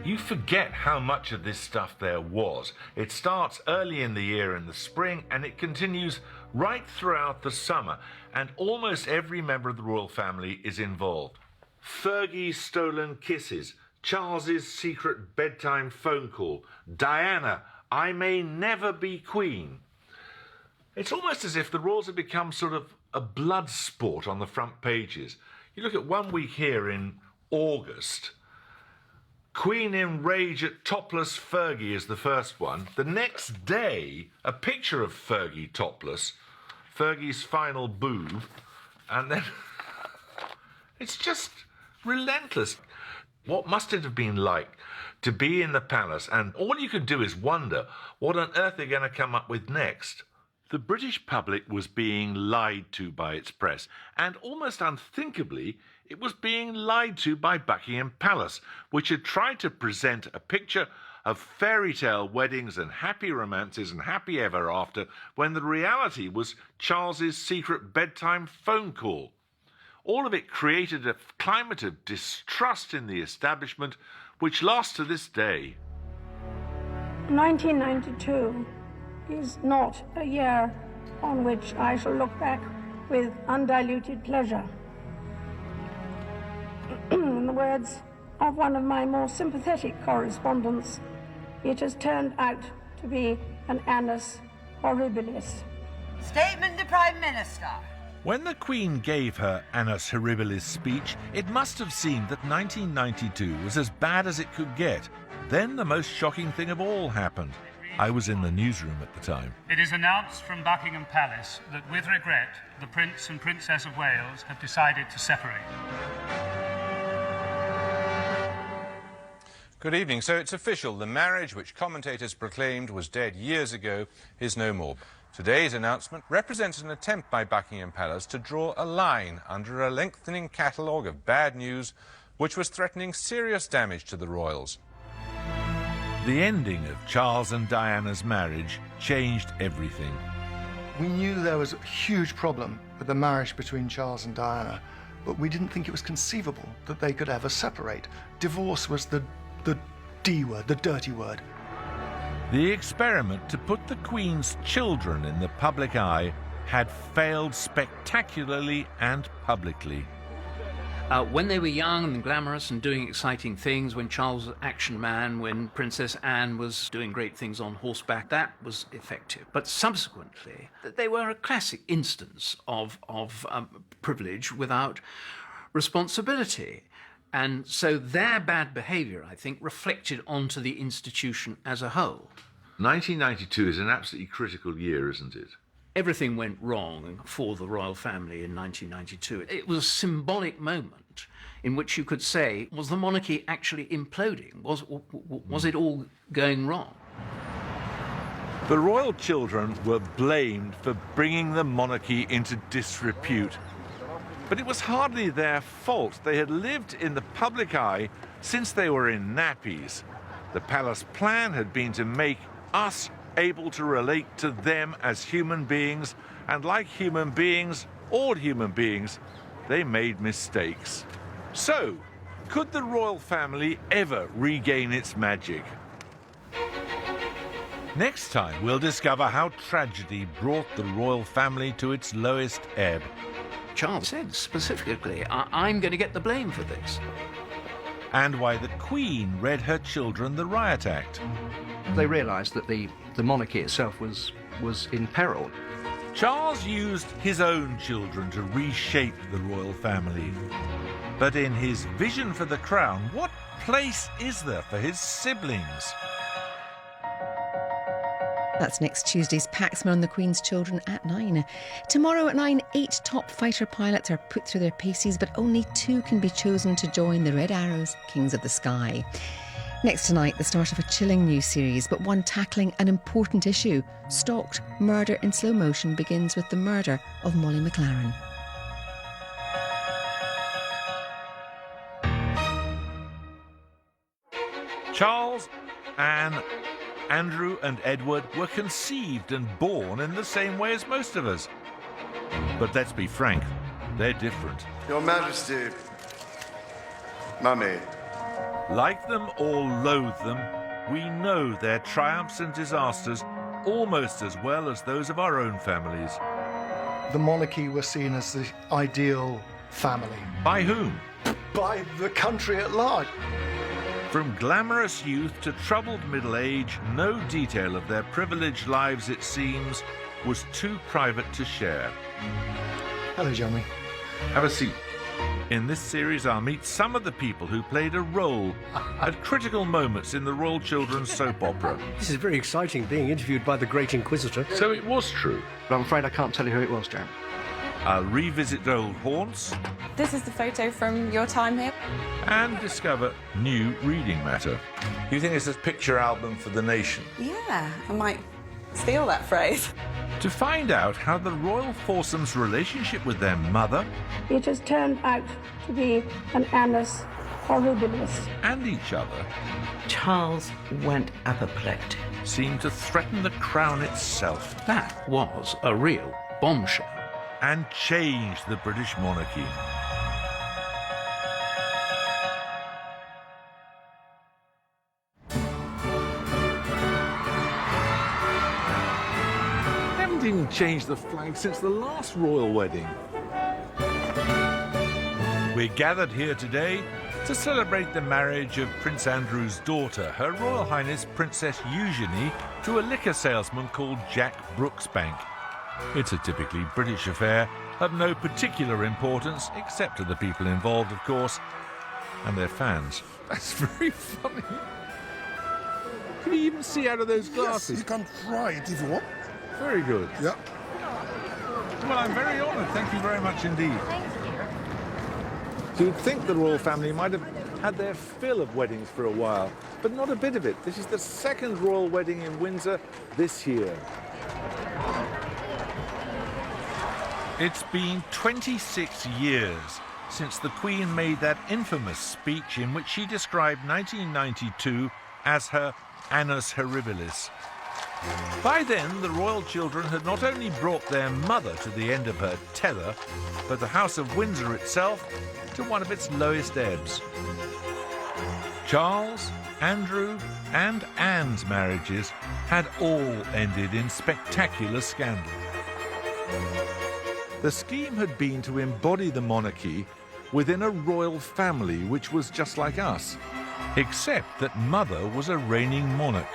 A: You forget how much of this stuff there was. It starts early in the year in the spring and it continues right throughout the summer, and almost every member of the royal family is involved. Fergie's stolen kisses, Charles's secret bedtime phone call, Diana, I may never be queen. It's almost as if the royals have become sort of a blood sport on the front pages. You look at one week here in August, Queen in rage at topless Fergie is the first one. The next day, a picture of Fergie topless, Fergie's final boob, and then it's just relentless. What must it have been like to be in the palace, and all you can do is wonder what on earth they're going to come up with next. The British public was being lied to by its press, and almost unthinkably, it was being lied to by Buckingham Palace, which had tried to present a picture of fairy tale weddings and happy romances and happy ever after, when the reality was Charles's secret bedtime phone call. All of it created a climate of distrust in the establishment, which lasts to this day.
M: 1992 is not a year on which I shall look back with undiluted pleasure. In the words of one of my more sympathetic correspondents, it has turned out to be an annus horribilis.
N: Statement to Prime Minister.
A: When the Queen gave her annus horribilis speech, it must have seemed that 1992 was as bad as it could get. Then the most shocking thing of all happened. I was in the newsroom at the time.
P: It is announced from Buckingham Palace that, with regret, the Prince and Princess of Wales have decided to separate.
U: Good evening. So it's official. The marriage, which commentators proclaimed was dead years ago, is no more. Today's announcement represents an attempt by Buckingham Palace to draw a line under a lengthening catalogue of bad news which was threatening serious damage to the royals.
A: The ending of Charles and Diana's marriage changed everything.
G: We knew there was a huge problem with the marriage between Charles and Diana, but we didn't think it was conceivable that they could ever separate. Divorce was the D word, the dirty word.
A: The experiment to put the Queen's children in the public eye had failed spectacularly and publicly.
E: When they were young and glamorous and doing exciting things, when Charles was an action man, when Princess Anne was doing great things on horseback, that was effective. But subsequently, they were a classic instance of privilege without responsibility. And so their bad behaviour, I think, reflected onto the institution as a whole.
A: 1992 is an absolutely critical year, isn't it?
E: Everything went wrong for the royal family in 1992. It was a symbolic moment in which you could say, was the monarchy actually imploding? Was it all going wrong?
A: The royal children were blamed for bringing the monarchy into disrepute. But it was hardly their fault. They had lived in the public eye since they were in nappies. The palace plan had been to make us able to relate to them as human beings, and like human beings, all human beings, they made mistakes. So, could the royal family ever regain its magic? Next time, we'll discover how tragedy brought the royal family to its lowest ebb.
E: Charles said specifically, I'm going to get the blame for this.
A: And why the Queen read her children the Riot Act.
L: They realised that the monarchy itself was in peril.
A: Charles used his own children to reshape the royal family. But in his vision for the crown, what place is there for his siblings?
R: That's next Tuesday's Paxman on the Queen's Children at 9. Tomorrow at 9, 8 top fighter pilots are put through their paces, but only 2 can be chosen to join the Red Arrows, Kings of the Sky. Next tonight, the start of a chilling new series, but one tackling an important issue. Stalked Murder in Slow Motion begins with the murder of Molly McLaren.
A: Charles, Anne, Andrew and Edward were conceived and born in the same way as most of us. But let's be frank, they're different.
S: Your Majesty, Mummy.
A: Like them or loathe them, we know their triumphs and disasters almost as well as those of our own families.
G: The monarchy was seen as the ideal family.
A: By whom?
G: By the country at large.
A: From glamorous youth to troubled middle age, no detail of their privileged lives, it seems, was too private to share.
G: Hello, Jeremy.
A: Have a seat. In this series, I'll meet some of the people who played a role at critical moments in the Royal Children's soap opera.
D: This is very exciting, being interviewed by the Great Inquisitor.
A: So it was true.
L: But I'm afraid I can't tell you who it was, Jeremy.
A: I'll revisit old haunts.
T: This is the photo from your time here.
A: And discover new reading matter. Do you think it's a picture album for the nation?
T: Yeah, I might steal that phrase.
A: To find out how the royal foursome's relationship with their mother...
M: It has turned out to be an annus horribilis.
A: ...and each other...
H: Charles went apoplectic.
A: ...seemed to threaten the crown itself.
E: That was a real bombshell.
A: And changed the British monarchy. Haven't even changed the flag since the last royal wedding. We're gathered here today to celebrate the marriage of Prince Andrew's daughter, Her Royal Highness Princess Eugenie, to a liquor salesman called Jack Brooksbank. It's a typically British affair of no particular importance, except to the people involved, of course, and their fans. That's very funny. Can you even see out of those glasses?
X: Yes, you can try it if you want.
A: Very good.
X: Yeah.
A: Well, I'm very honoured. Thank you very much indeed. Thank you. You'd think the royal family might have had their fill of weddings for a while, but not a bit of it. This is the second royal wedding in Windsor this year. It's been 26 years since the Queen made that infamous speech in which she described 1992 as her annus horribilis. By then, the royal children had not only brought their mother to the end of her tether, but the House of Windsor itself to one of its lowest ebbs. Charles, Andrew, and Anne's marriages had all ended in spectacular scandal. The scheme had been to embody the monarchy within a royal family which was just like us, except that mother was a reigning monarch.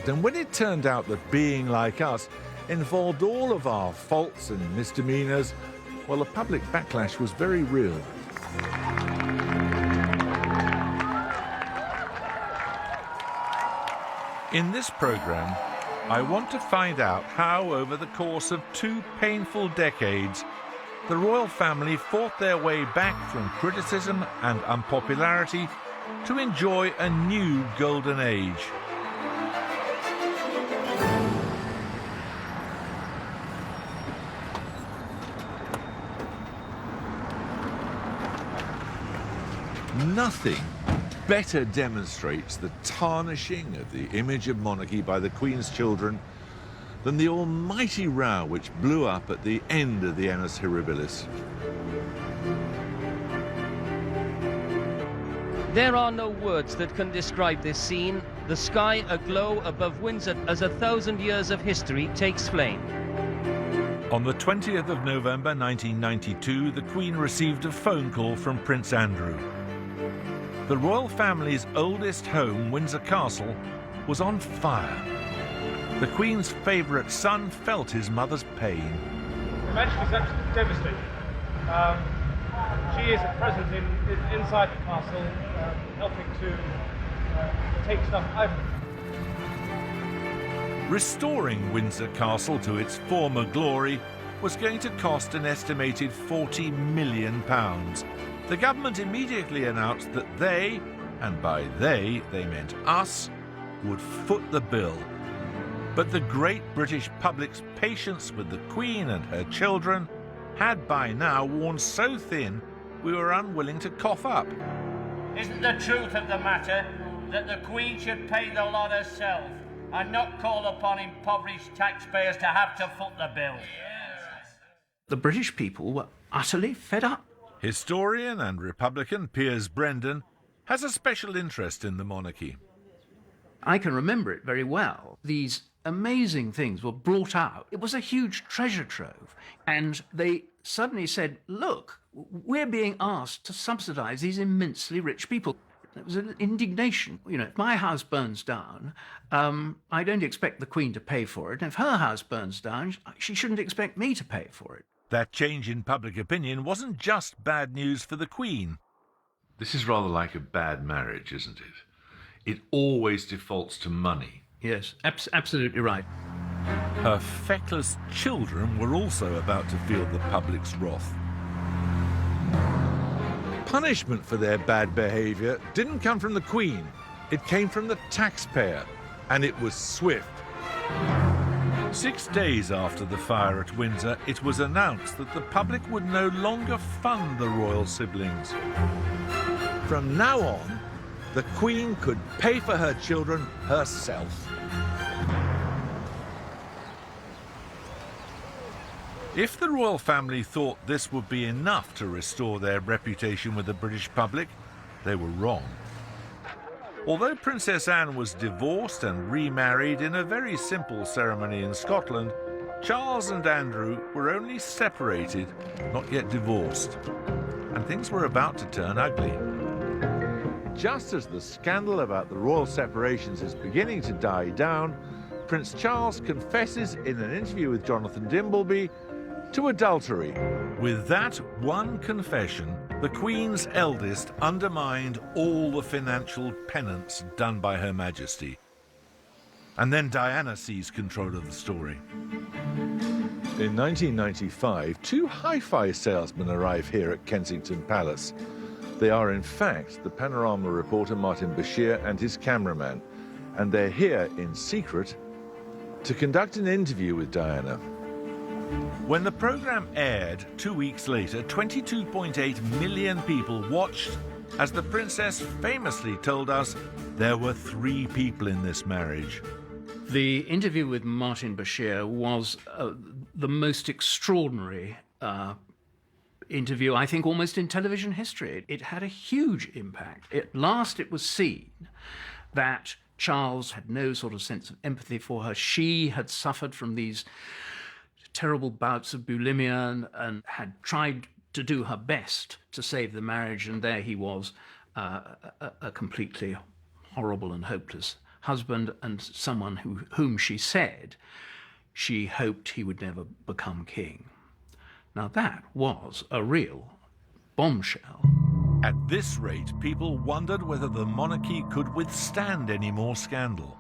A: And when it turned out that being like us involved all of our faults and misdemeanors, well, the public backlash was very real. In this program, I want to find out how, over the course of 2 painful decades, the royal family fought their way back from criticism and unpopularity to enjoy a new golden age. Nothing better demonstrates the tarnishing of the image of monarchy by the Queen's children than the almighty row which blew up at the end of the annus horribilis.
Y: There are no words that can describe this scene. The sky aglow above Windsor as 1,000 years of history takes flame.
A: On the 20th of November 1992, the Queen received a phone call from Prince Andrew. The royal family's oldest home, Windsor Castle, was on fire. The Queen's favourite son felt his mother's pain.
P: Her Majesty's absolutely devastated. She is at present inside the castle, helping to take stuff out of it.
A: Restoring Windsor Castle to its former glory was going to cost an estimated £40 million. The government immediately announced that they, and by they meant us, would foot the bill. But the great British public's patience with the Queen and her children had by now worn so thin we were unwilling to cough up.
B: Isn't the truth of the matter that the Queen should pay the lot herself and not call upon impoverished taxpayers to have to foot the bill?
E: The British people were utterly fed up.
A: Historian and Republican Piers Brendan has a special interest in the monarchy.
E: I can remember it very well. These amazing things were brought out. It was a huge treasure trove. And they suddenly said, look, we're being asked to subsidise these immensely rich people. There was an indignation. You know, if my house burns down, I don't expect the Queen to pay for it. And if her house burns down, she shouldn't expect me to pay for it.
A: That change in public opinion wasn't just bad news for the Queen.
O: This is rather like a bad marriage, isn't it? It always defaults to money.
E: Yes, absolutely right.
A: Her feckless children were also about to feel the public's wrath. Punishment for their bad behaviour didn't come from the Queen. It came from the taxpayer, and it was swift. 6 days after the fire at Windsor, it was announced that the public would no longer fund the royal siblings. From now on, the Queen could pay for her children herself. If the royal family thought this would be enough to restore their reputation with the British public, they were wrong. Although Princess Anne was divorced and remarried in a very simple ceremony in Scotland, Charles and Andrew were only separated, not yet divorced. And things were about to turn ugly. Just as the scandal about the royal separations is beginning to die down, Prince Charles confesses in an interview with Jonathan Dimbleby to adultery. With that one confession, the Queen's eldest undermined all the financial penance done by Her Majesty. And then Diana seized control of the story. In 1995, two hi-fi salesmen arrive here at Kensington Palace. They are, in fact, the Panorama reporter Martin Bashir and his cameraman, and they're here in secret to conduct an interview with Diana. When the programme aired 2 weeks later, 22.8 million people watched as the princess famously told us there were 3 people in this marriage.
E: The interview with Martin Bashir was the most extraordinary interview, I think, almost in television history. It had a huge impact. At last it was seen that Charles had no sort of sense of empathy for her. She had suffered from these terrible bouts of bulimia and had tried to do her best to save the marriage, and there he was, a completely horrible and hopeless husband, and someone whom she said she hoped he would never become king. Now that was a real bombshell.
A: At this rate, people wondered whether the monarchy could withstand any more scandal.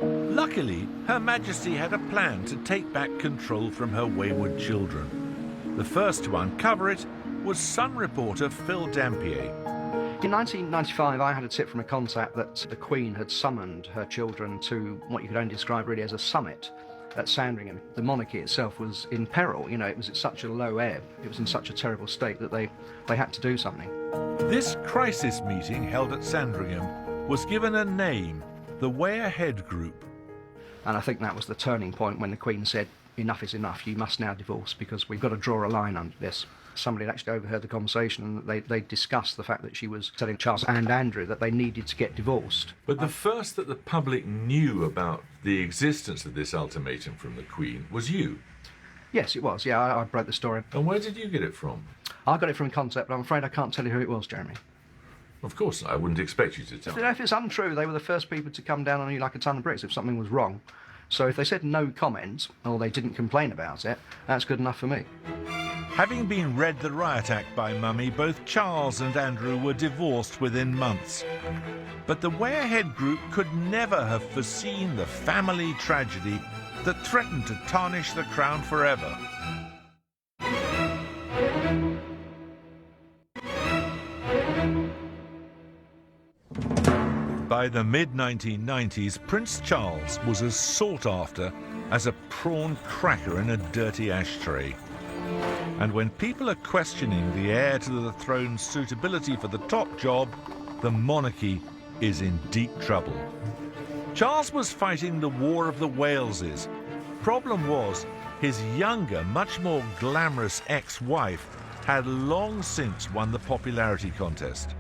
A: Luckily, Her Majesty had a plan to take back control from her wayward children. The first to uncover it was Sun reporter Phil Dampier.
L: In 1995, I had a tip from a contact that the Queen had summoned her children to what you could only describe really as a summit at Sandringham. The monarchy itself was in peril. You know, it was at such a low ebb, it was in such a terrible state that they had to do something.
A: This crisis meeting held at Sandringham was given a name, the Way Ahead Group.
L: And I think that was the turning point when the Queen said, enough is enough, you must now divorce because we've got to draw a line under this. Somebody had actually overheard the conversation and they discussed the fact that she was telling Charles and Andrew that they needed to get divorced.
O: But the first that the public knew about the existence of this ultimatum from the Queen was you.
L: Yes, it was. Yeah, I broke the story.
O: And where did you get it from?
L: I got it from a contact, but I'm afraid I can't tell you who it was, Jeremy.
O: Of course, I wouldn't expect you to tell me.
L: If it's untrue, they were the first people to come down on you like a ton of bricks if something was wrong. So if they said no comment, or they didn't complain about it, that's good enough for me.
A: Having been read the riot act by Mummy, both Charles and Andrew were divorced within months. But the Way Ahead group could never have foreseen the family tragedy that threatened to tarnish the crown forever. By the mid-1990s, Prince Charles was as sought after as a prawn cracker in a dirty ashtray. And when people are questioning the heir to the throne's suitability for the top job, the monarchy is in deep trouble. Charles was fighting the War of the Waleses. Problem was, his younger, much more glamorous ex-wife had long since won the popularity contest.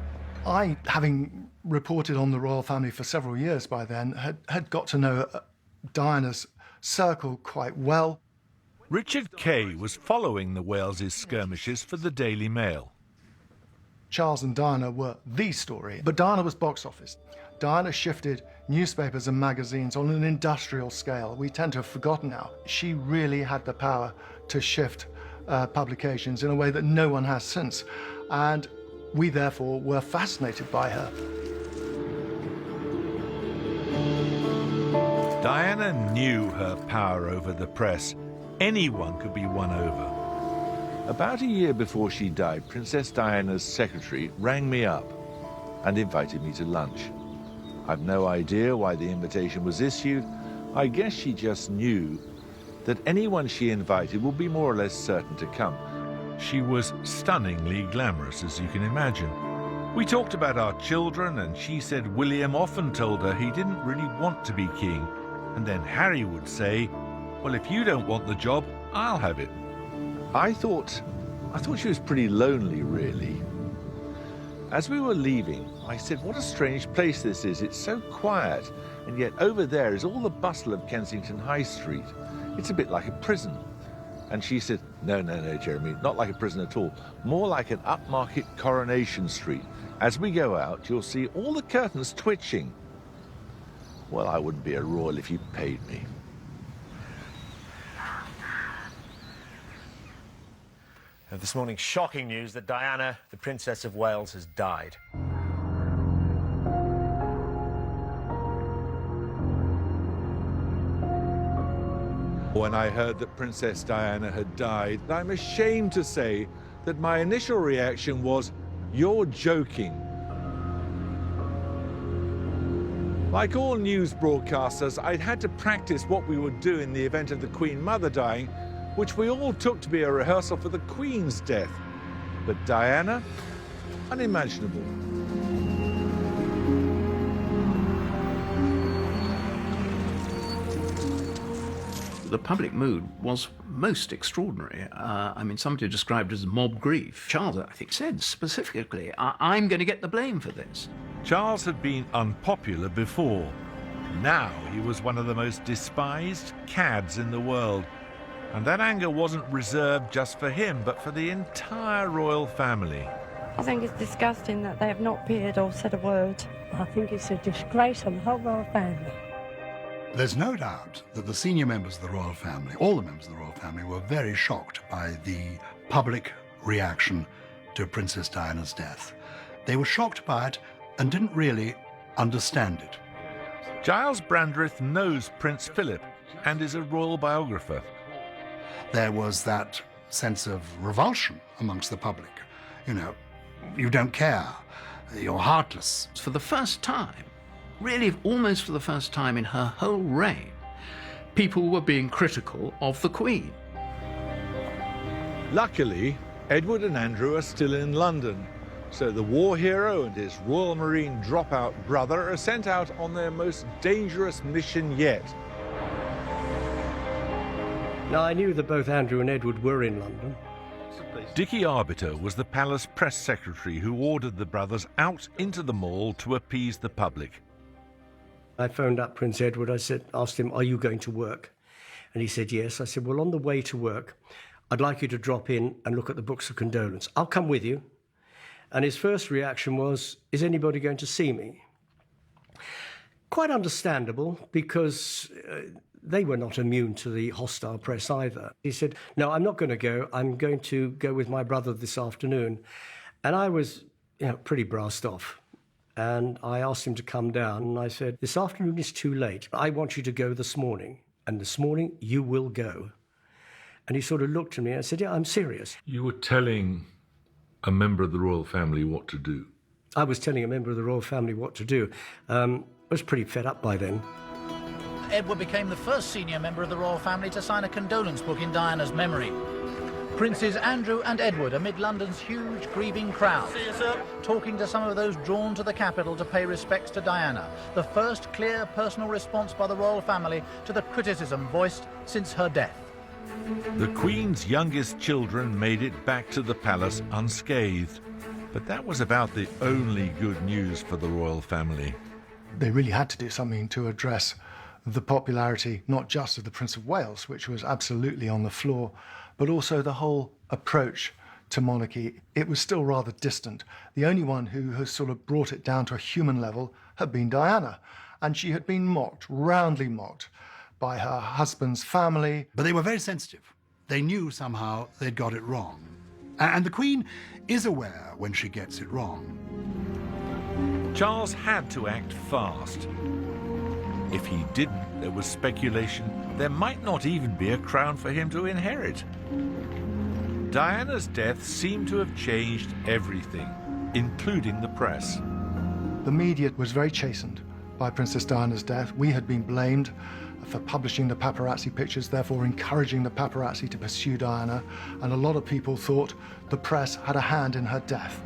G: I, having reported on the royal family for several years by then, had got to know Diana's circle quite well.
A: Richard Kay was following the Waleses skirmishes for the Daily Mail.
G: Charles and Diana were the story, but Diana was box office. Diana shifted newspapers and magazines on an industrial scale. We tend to have forgotten now. She really had the power to shift publications in a way that no one has since. And we therefore were fascinated by her.
A: Diana knew her power over the press. Anyone could be won over.
O: About a year before she died, Princess Diana's secretary rang me up and invited me to lunch. I've no idea why the invitation was issued. I guess she just knew that anyone she invited would be more or less certain to come.
A: She was stunningly glamorous, as you can imagine. We talked about our children, and she said William often told her he didn't really want to be king. And then Harry would say, well, if you don't want the job, I'll have it.
O: I thought she was pretty lonely, really. As we were leaving, I said, what a strange place this is. It's so quiet, and yet over there is all the bustle of Kensington High Street. It's a bit like a prison. And she said, no, Jeremy, not like a prison at all. More like an upmarket Coronation Street. As we go out, you'll see all the curtains twitching. Well, I wouldn't be a royal if you paid me.
C: This morning, shocking news that Diana, the Princess of Wales, has died.
A: When I heard that Princess Diana had died, I'm ashamed to say that my initial reaction was, you're joking. Like all news broadcasters, I'd had to practice what we would do in the event of the Queen Mother dying, which we all took to be a rehearsal for the Queen's death. But Diana? Unimaginable.
E: The public mood was most extraordinary. I mean, somebody described it as mob grief. Charles, I think, said specifically, I'm going to get the blame for this.
A: Charles had been unpopular before. Now he was one of the most despised cads in the world. And that anger wasn't reserved just for him, but for the entire royal family.
M: I think it's disgusting that they have not appeared or said a word. I think it's a disgrace on the whole royal family.
I: There's no doubt that the senior members of the royal family, all the members of the royal family, were very shocked by the public reaction to Princess Diana's death. They were shocked by it and didn't really understand it.
A: Giles Brandreth knows Prince Philip and is a royal biographer.
I: There was that sense of revulsion amongst the public. You know, you don't care, you're heartless.
E: For the first time, really almost for the first time in her whole reign, people were being critical of the Queen.
A: Luckily, Edward and Andrew are still in London, so the war hero and his Royal Marine dropout brother are sent out on their most dangerous mission yet.
D: Now, I knew that both Andrew and Edward were in London.
A: Dickie Arbiter was the palace press secretary who ordered the brothers out into the mall to appease the public.
D: I phoned up Prince Edward. Asked him, are you going to work? And he said, yes. I said, well, on the way to work, I'd like you to drop in and look at the books of condolence. I'll come with you. And his first reaction was, is anybody going to see me? Quite understandable, because they were not immune to the hostile press either. He said, no, I'm not going to go. I'm going to go with my brother this afternoon. And I was, pretty brassed off. And I asked him to come down, and I said, this afternoon is too late. I want you to go this morning, and this morning you will go. And he sort of looked at me and said, yeah, I'm serious.
A: You were telling a member of the royal family what to do?
D: I was telling a member of the royal family what to do. I was pretty fed up by then.
J: Edward became the first senior member of the royal family to sign a condolence book in Diana's memory. Princes Andrew and Edward amid London's huge grieving crowd, talking to some of those drawn to the capital to pay respects to Diana, the first clear personal response by the royal family to the criticism voiced since her death.
A: The Queen's youngest children made it back to the palace unscathed, but that was about the only good news for the royal family.
G: They really had to do something to address the popularity, not just of the Prince of Wales, which was absolutely on the floor, but also the whole approach to monarchy. It was still rather distant. The only one who has sort of brought it down to a human level had been Diana, and she had been mocked, roundly mocked, by her husband's family.
I: But they were very sensitive. They knew somehow they'd got it wrong. And the Queen is aware when she gets it wrong.
A: Charles had to act fast. If he didn't, there was speculation there might not even be a crown for him to inherit. Diana's death seemed to have changed everything, including the press.
G: The media was very chastened by Princess Diana's death. We had been blamed for publishing the paparazzi pictures, therefore encouraging the paparazzi to pursue Diana, and a lot of people thought the press had a hand in her death.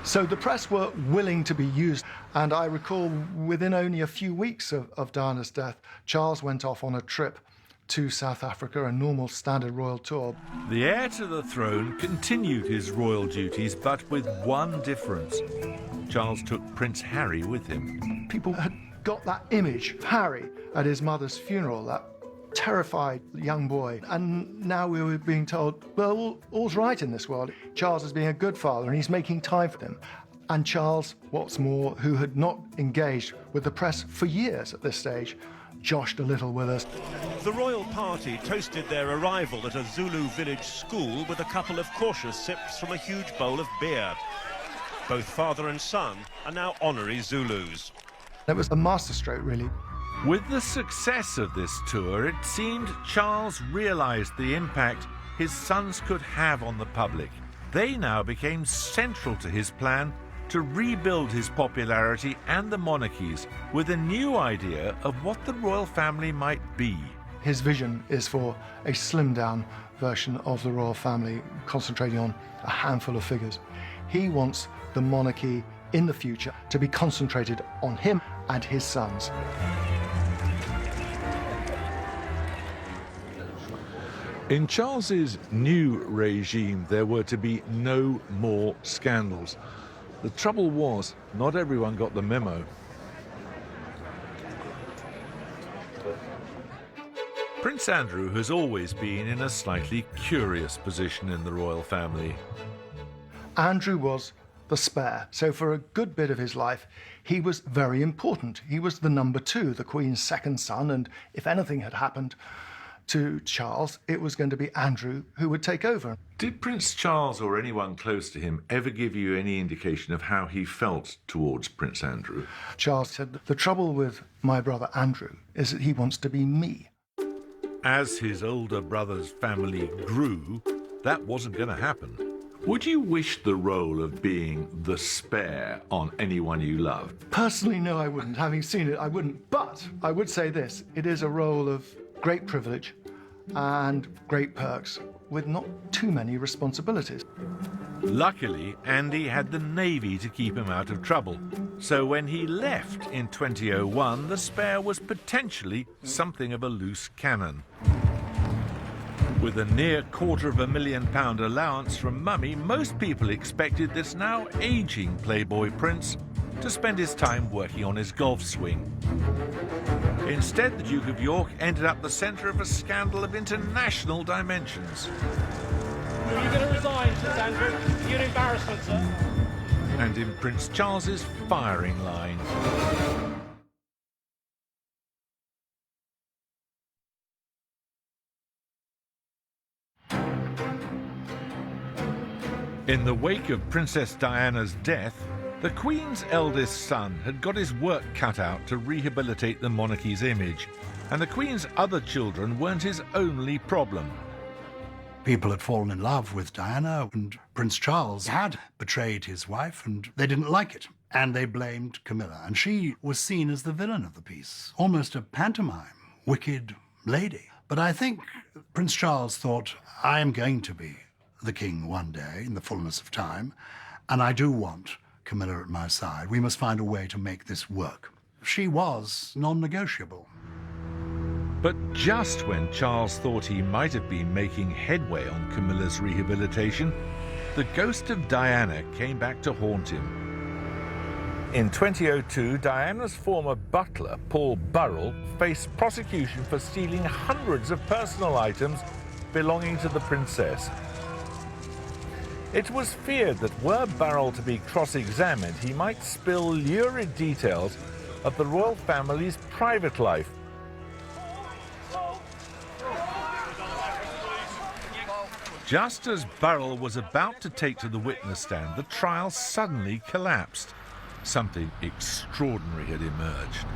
G: So the press were willing to be used, and I recall within only a few weeks of Diana's death, Charles went off on a trip to South Africa, a normal standard royal tour.
A: The heir to the throne continued his royal duties, but with one difference. Charles took Prince Harry with him.
G: People had got that image of Harry at his mother's funeral, that terrified young boy. And now we were being told, well, all's right in this world. Charles is being a good father and he's making time for them. And Charles, what's more, who had not engaged with the press for years at this stage, joshed a little with us.
S: The royal party toasted their arrival at a Zulu village school with a couple of cautious sips from a huge bowl of beer. Both father and son are now honorary Zulus.
G: It was a masterstroke, really.
A: With the success of this tour, it seemed Charles realized the impact his sons could have on the public. They now became central to his plan to rebuild his popularity and the monarchies with a new idea of what the royal family might be.
G: His vision is for a slimmed-down version of the royal family, concentrating on a handful of figures. He wants the monarchy in the future to be concentrated on him and his sons.
A: In Charles's new regime, there were to be no more scandals. The trouble was, not everyone got the memo. Prince Andrew has always been in a slightly curious position in the royal family.
G: Andrew was the spare, so for a good bit of his life, he was very important. He was the number two, the Queen's second son, and if anything had happened to Charles, it was going to be Andrew who would take over.
A: Did Prince Charles or anyone close to him ever give you any indication of how he felt towards Prince Andrew?
G: Charles said, the trouble with my brother Andrew is that he wants to be me.
A: As his older brother's family grew, that wasn't going to happen. Would you wish the role of being the spare on anyone you loved?
G: Personally, no, I wouldn't. Having seen it, I wouldn't. But I would say this, it is a role of great privilege and great perks with not too many responsibilities.
A: Luckily, Andy had the Navy to keep him out of trouble. So when he left in 2001, the spare was potentially something of a loose cannon. With a near £250,000 allowance from Mummy, most people expected this now aging Playboy prince to spend his time working on his golf swing. Instead, the Duke of York ended up the centre of a scandal of international dimensions.
F: Are you going to resign, Sir Andrew? You're an embarrassment, sir.
A: And in Prince Charles's firing line. In the wake of Princess Diana's death, the Queen's eldest son had got his work cut out to rehabilitate the monarchy's image, and the Queen's other children weren't his only problem.
I: People had fallen in love with Diana, and Prince Charles had betrayed his wife, and they didn't like it. And they blamed Camilla, and she was seen as the villain of the piece, almost a pantomime, wicked lady. But I think Prince Charles thought, I am going to be the king one day in the fullness of time, and I do want Camilla at my side. We must find a way to make this work. She was non-negotiable.
A: But just when Charles thought he might have been making headway on Camilla's rehabilitation, the ghost of Diana came back to haunt him. In 2002, Diana's former butler, Paul Burrell, faced prosecution for stealing hundreds of personal items belonging to the princess. It was feared that were Burrell to be cross-examined, he might spill lurid details of the royal family's private life. Just as Burrell was about to take to the witness stand, the trial suddenly collapsed. Something extraordinary had emerged.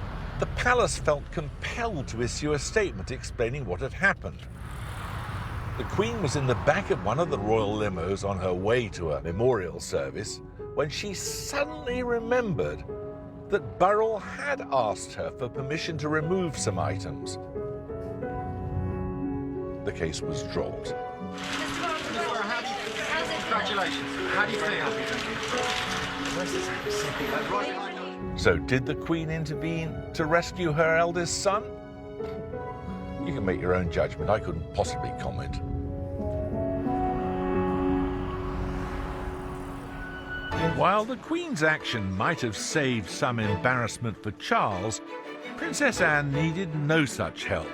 A: The palace felt compelled to issue a statement explaining what had happened. The Queen was in the back of one of the royal limos on her way to a memorial service when she suddenly remembered that Burrell had asked her for permission to remove some items. The case was dropped.
K: Congratulations. How do you feel?
A: So did the Queen intervene to rescue her eldest son? You can make your own judgment. I couldn't possibly comment. While the Queen's action might have saved some embarrassment for Charles, Princess Anne needed no such help.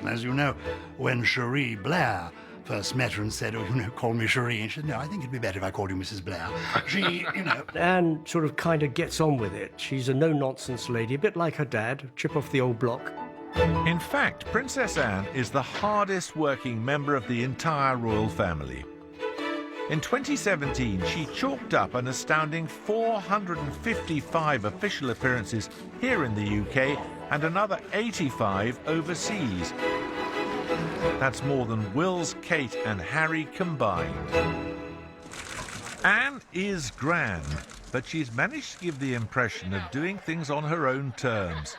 I: As you know, when Cherie Blair first met her and said, oh, call me Cherie, and she said, no, I think it'd be better if I called you Mrs. Blair. She,
D: Anne sort of kind of gets on with it. She's a no-nonsense lady, a bit like her dad, chip off the old block.
A: In fact, Princess Anne is the hardest working member of the entire royal family. In 2017, she chalked up an astounding 455 official appearances here in the UK and another 85 overseas. That's more than Wills, Kate and Harry combined. Anne is grand, but she's managed to give the impression of doing things on her own terms.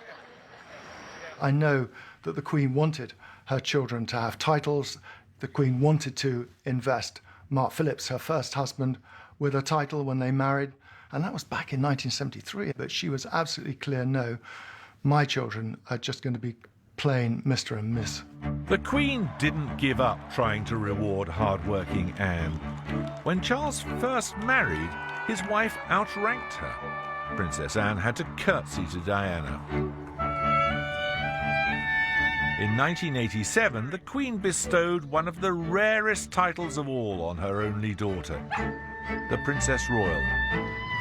G: I know that the Queen wanted her children to have titles. The Queen wanted to invest Mark Phillips, her first husband, with a title when they married, and that was back in 1973. But she was absolutely clear, no, my children are just going to be plain Mr. and Miss.
A: The Queen didn't give up trying to reward hard-working Anne. When Charles first married, his wife outranked her. Princess Anne had to curtsy to Diana. In 1987, the Queen bestowed one of the rarest titles of all on her only daughter, the Princess Royal.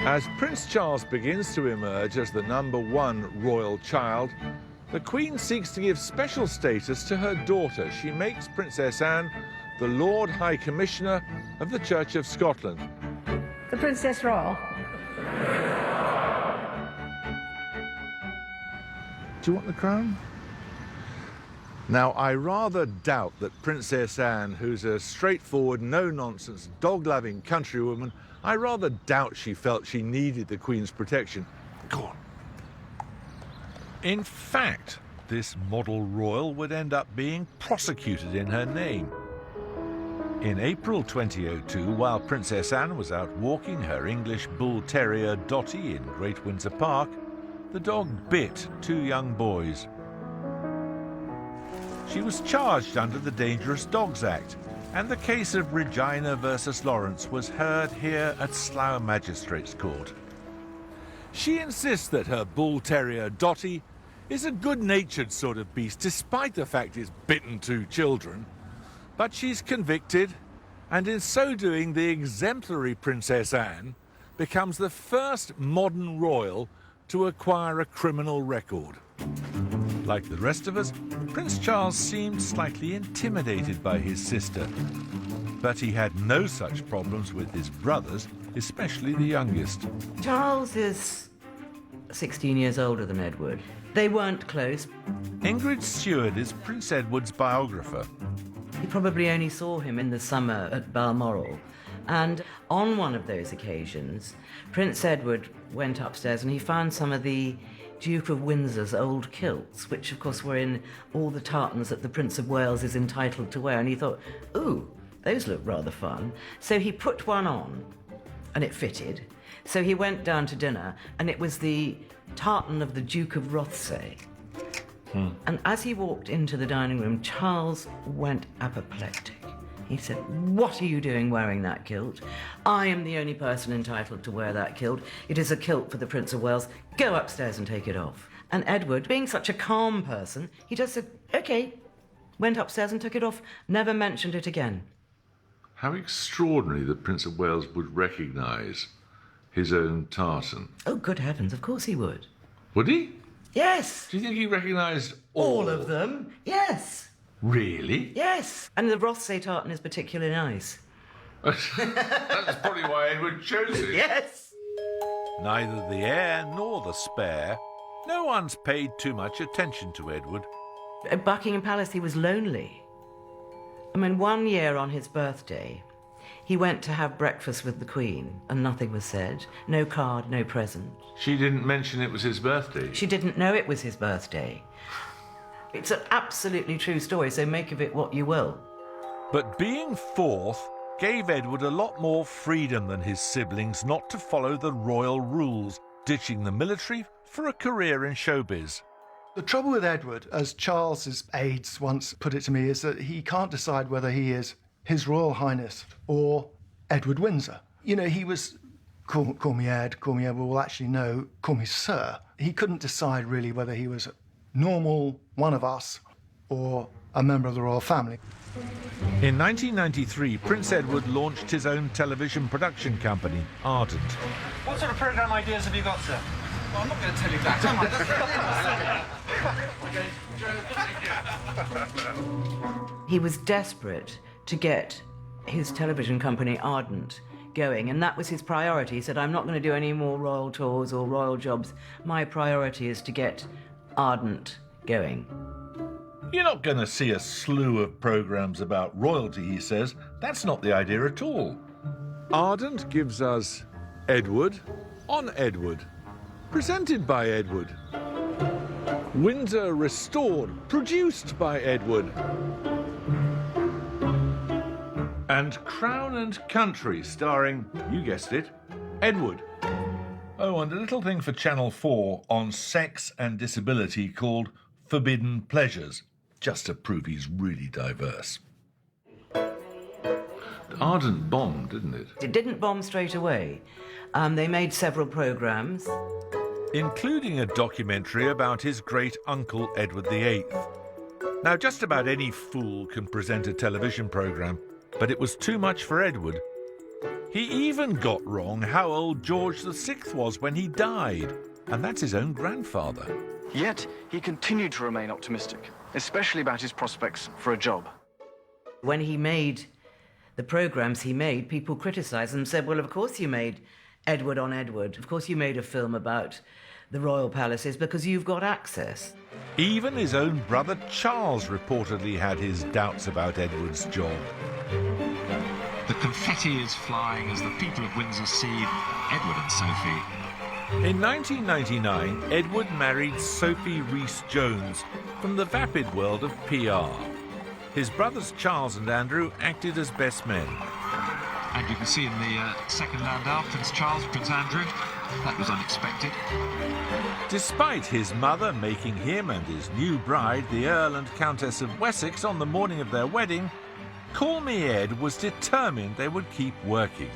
A: As Prince Charles begins to emerge as the #1 royal child, the Queen seeks to give special status to her daughter. She makes Princess Anne the Lord High Commissioner of the Church of Scotland.
M: The Princess Royal.
A: Do you want the crown? Now, I rather doubt that Princess Anne, who's a straightforward, no-nonsense, dog-loving countrywoman, I rather doubt she felt she needed the Queen's protection. Go on. In fact, this model royal would end up being prosecuted in her name. In April 2002, while Princess Anne was out walking her English bull terrier Dottie in Great Windsor Park, the dog bit 2 young boys. She was charged under the Dangerous Dogs Act, and the case of Regina versus Lawrence was heard here at Slough Magistrates Court. She insists that her bull terrier Dottie is a good-natured sort of beast, despite the fact it's bitten 2 children. But she's convicted, And in so doing, the exemplary Princess Anne becomes the first modern royal to acquire a criminal record. Like the rest of us, Prince Charles seemed slightly intimidated by his sister. But he had no such problems with his brothers, especially the youngest.
H: Charles is 16 years older than Edward. They weren't close.
A: Ingrid Stewart is Prince Edward's biographer.
H: He probably only saw him in the summer at Balmoral. And on one of those occasions, Prince Edward went upstairs and he found some of the Duke of Windsor's old kilts, which of course were in all the tartans that the Prince of Wales is entitled to wear. And he thought, ooh, those look rather fun. So he put one on, and it fitted. So he went down to dinner, and it was the tartan of the Duke of Rothesay. And as he walked into the dining room, Charles went apoplectic. He said, "What are you doing wearing that kilt? I am the only person entitled to wear that kilt. It is a kilt for the Prince of Wales. Go upstairs and take it off." And Edward, being such a calm person, he just said, "OK," went upstairs and took it off, never mentioned it again.
O: How extraordinary that Prince of Wales would recognise his own tartan.
H: Oh, good heavens, of course he would.
O: Would he?
H: Yes.
O: Do you think he recognised
H: All of them? Yes.
O: Really?
H: Yes. And the Rothesay tartan is particularly nice.
O: That's probably why Edward chose it.
H: Yes.
A: Neither the heir nor the spare. No one's paid too much attention to Edward.
H: At Buckingham Palace, he was lonely. I mean, one year on his birthday, he went to have breakfast with the Queen, and nothing was said. No card, no present.
O: She didn't mention it was his birthday?
H: She didn't know it was his birthday. It's an absolutely true story, so make of it what you will.
A: But being fourth gave Edward a lot more freedom than his siblings not to follow the royal rules, ditching the military for a career in showbiz.
G: The trouble with Edward, as Charles's aides once put it to me, is that he can't decide whether he is His Royal Highness or Edward Windsor. You know, he was, call me Ed, call me Edward, well, actually, no, call me Sir. He couldn't decide really whether he was normal, one of us, or a member of the royal family.
A: In 1993, Prince Edward launched his own television production company, Ardent.
K: What sort of programme ideas have you got, sir? Well, I'm not going to tell you that, am I?
H: He was desperate to get his television company, Ardent, going, and that was his priority. He said, "I'm not going to do any more royal tours or royal jobs. My priority is to get Ardent going."
A: You're not going to see a slew of programmes about royalty, he says. That's not the idea at all. Ardent gives us Edward on Edward, presented by Edward. Windsor Restored, produced by Edward. And Crown and Country, starring, you guessed it, Edward. Oh, and a little thing for Channel 4 on sex and disability called Forbidden Pleasures, just to prove he's really diverse. Ardent bombed, didn't it?
H: It didn't bomb straight away. They made several programmes,
A: including a documentary about his great-uncle Edward VIII. Now, just about any fool can present a television programme, but it was too much for Edward. He even got wrong how old George VI was when he died, and that's his own grandfather.
N: Yet, he continued to remain optimistic, especially about his prospects for a job.
H: When he made the programmes he made, people criticised and said, "Well, of course you made Edward on Edward. Of course you made a film about the royal palaces because you've got access."
A: Even his own brother Charles reportedly had his doubts about Edward's job.
Q: The confetti is flying as the people of Windsor see Edward and Sophie.
A: In 1999, Edward married Sophie Rhys-Jones from the vapid world of PR. His brothers Charles and Andrew acted as best men.
Q: And you can see in the second landau, Prince Charles, Prince Andrew. That was unexpected.
A: Despite his mother making him and his new bride the Earl and Countess of Wessex on the morning of their wedding, Call Me Ed was determined they would keep working.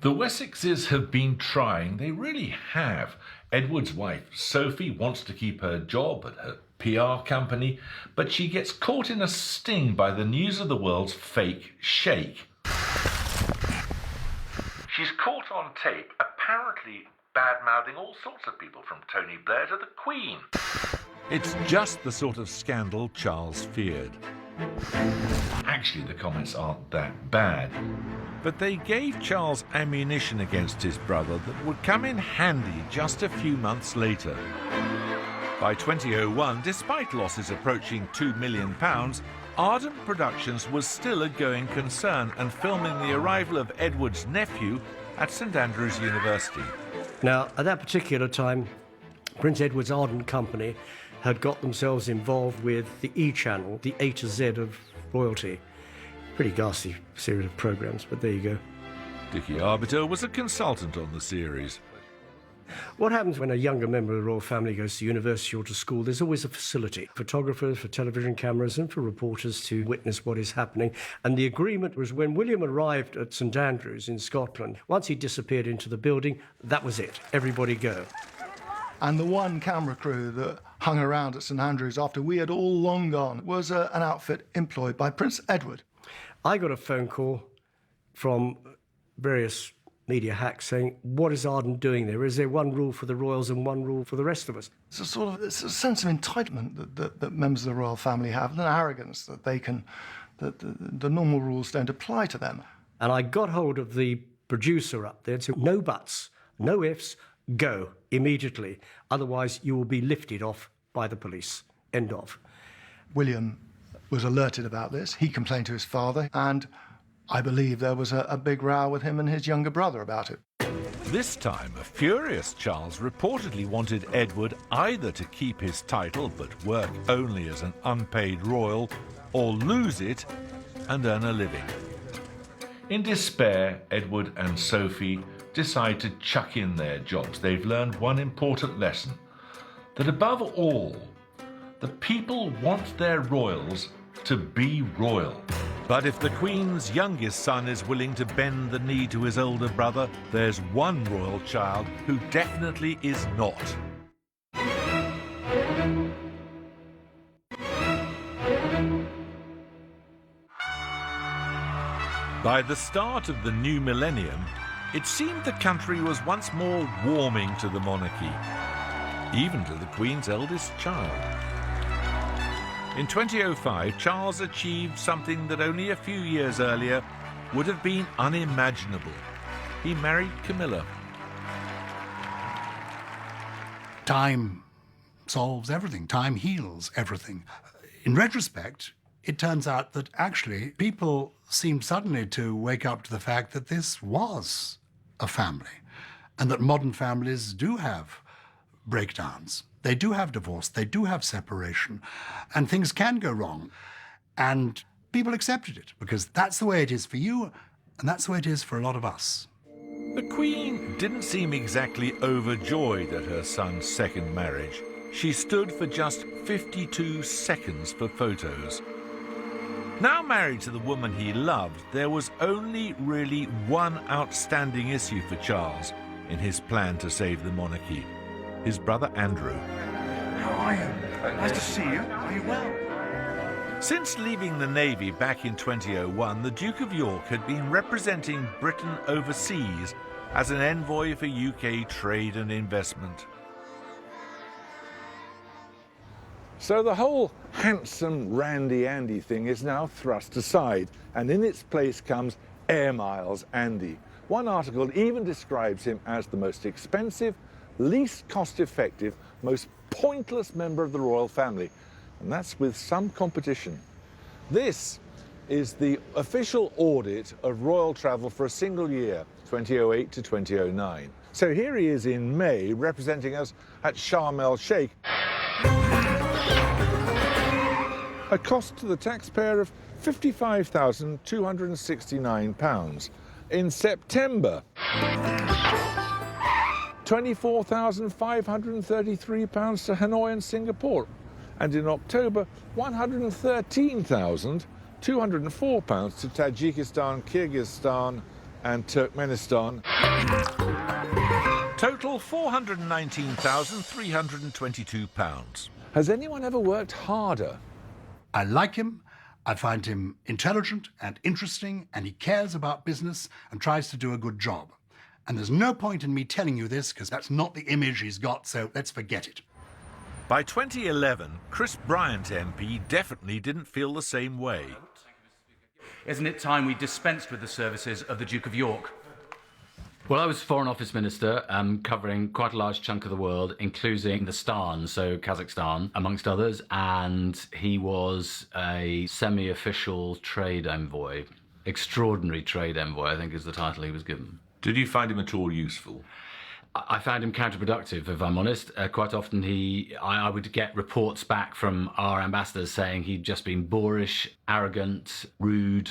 A: The Wessexes have been trying, they really have. Edward's wife, Sophie, wants to keep her job at her PR company, but she gets caught in a sting by the news of the world's fake sheikh. She's caught on tape, apparently bad-mouthing all sorts of people, from Tony Blair to the Queen. It's just the sort of scandal Charles feared. Actually, the comments aren't that bad, but they gave Charles ammunition against his brother that would come in handy just a few months later. By 2001, despite losses approaching £2 million, Ardent Productions was still a going concern and filming the arrival of Edward's nephew at St Andrews University.
D: Now, at that particular time, Prince Edward's Ardent Company had got themselves involved with the E Channel, the A to Z of royalty. Pretty ghastly series of programmes, but there you go.
A: Dickie Arbiter was a consultant on the series.
D: What happens when a younger member of the royal family goes to university or to school? There's always a facility, photographers, for television cameras and for reporters to witness what is happening. And the agreement was when William arrived at St Andrews in Scotland, once he disappeared into the building, that was it. Everybody go.
G: And the one camera crew that hung around at St Andrews after we had all long gone was an outfit employed by Prince Edward.
D: I got a phone call from various media hacks saying, what is Ardent doing there? Is there one rule for the royals and one rule for the rest of us? It's a sense of entitlement that members of the royal family have, and an arrogance that they can, that the normal rules don't apply to them. And I got hold of the producer up there and said, no buts, no ifs, go immediately. Otherwise, you will be lifted off by the police. End of. William was alerted about this. He complained to his father, and I believe there was a big row with him and his younger brother about it.
A: This time, a furious Charles reportedly wanted Edward either to keep his title but work only as an unpaid royal, or lose it and earn a living. In despair, Edward and Sophie decide to chuck in their jobs. They've learned one important lesson, that above all, the people want their royals to be royal. But if the Queen's youngest son is willing to bend the knee to his older brother, there's one royal child who definitely is not. By the start of the new millennium, it seemed the country was once more warming to the monarchy, even to the Queen's eldest child. In 2005, Charles achieved something that only a few years earlier would have been unimaginable. He married Camilla.
I: Time solves everything. Time heals everything. In retrospect, it turns out that actually people seemed suddenly to wake up to the fact that this was a family, and that modern families do have breakdowns. They do have divorce, they do have separation, and things can go wrong. And people accepted it, because that's the way it is for you, and that's the way it is for a lot of us.
A: The Queen didn't seem exactly overjoyed at her son's second marriage. She stood for just 52 seconds for photos. Now married to the woman he loved, there was only really one outstanding issue for Charles in his plan to save the monarchy: his brother Andrew.
K: How are you? Nice to see you. Are you well?
A: Since leaving the Navy back in 2001, the Duke of York had been representing Britain overseas as an envoy for UK trade and investment.
O: So the whole handsome Randy Andy thing is now thrust aside, and in its place comes Air Miles Andy. One article even describes him as the most expensive, least cost-effective, most pointless member of the royal family, and that's with some competition. This is the official audit of royal travel for a single year, 2008 to 2009. So here he is in May, representing us at Sharm el-Sheikh. A cost to the taxpayer of £55,269. In September, £24,533 to Hanoi and Singapore. And in October, £113,204 to Tajikistan, Kyrgyzstan and Turkmenistan.
A: Total £419,322.
O: Has anyone ever worked harder?
I: I like him. I find him intelligent and interesting, and he cares about business and tries to do a good job. And there's no point in me telling you this, because that's not the image he's got, so let's forget it.
A: By 2011, Chris Bryant MP definitely didn't feel the same way.
R: Isn't it time we dispensed with the services of the Duke of York?
U: Well, I was Foreign Office Minister, covering quite a large chunk of the world, including the Stan, so Kazakhstan, amongst others, and he was a semi-official trade envoy. Extraordinary trade envoy, I think is the title he was given.
O: Did you find him at all useful?
U: I found him counterproductive, if I'm honest. Quite often I would get reports back from our ambassadors saying he'd just been boorish, arrogant, rude,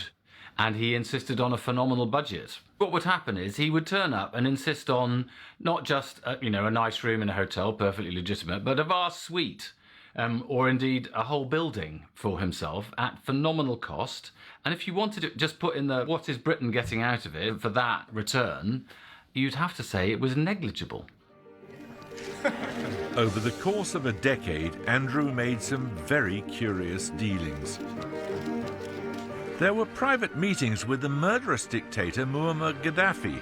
U: and he insisted on a phenomenal budget. What would happen is he would turn up and insist on not just a nice room in a hotel, perfectly legitimate, but a vast suite, or indeed a whole building for himself at phenomenal cost. And if you wanted to just put in the what is Britain getting out of it for that return, you'd have to say it was negligible.
A: Over the course of a decade, Andrew made some very curious dealings. There were private meetings with the murderous dictator Muammar Gaddafi,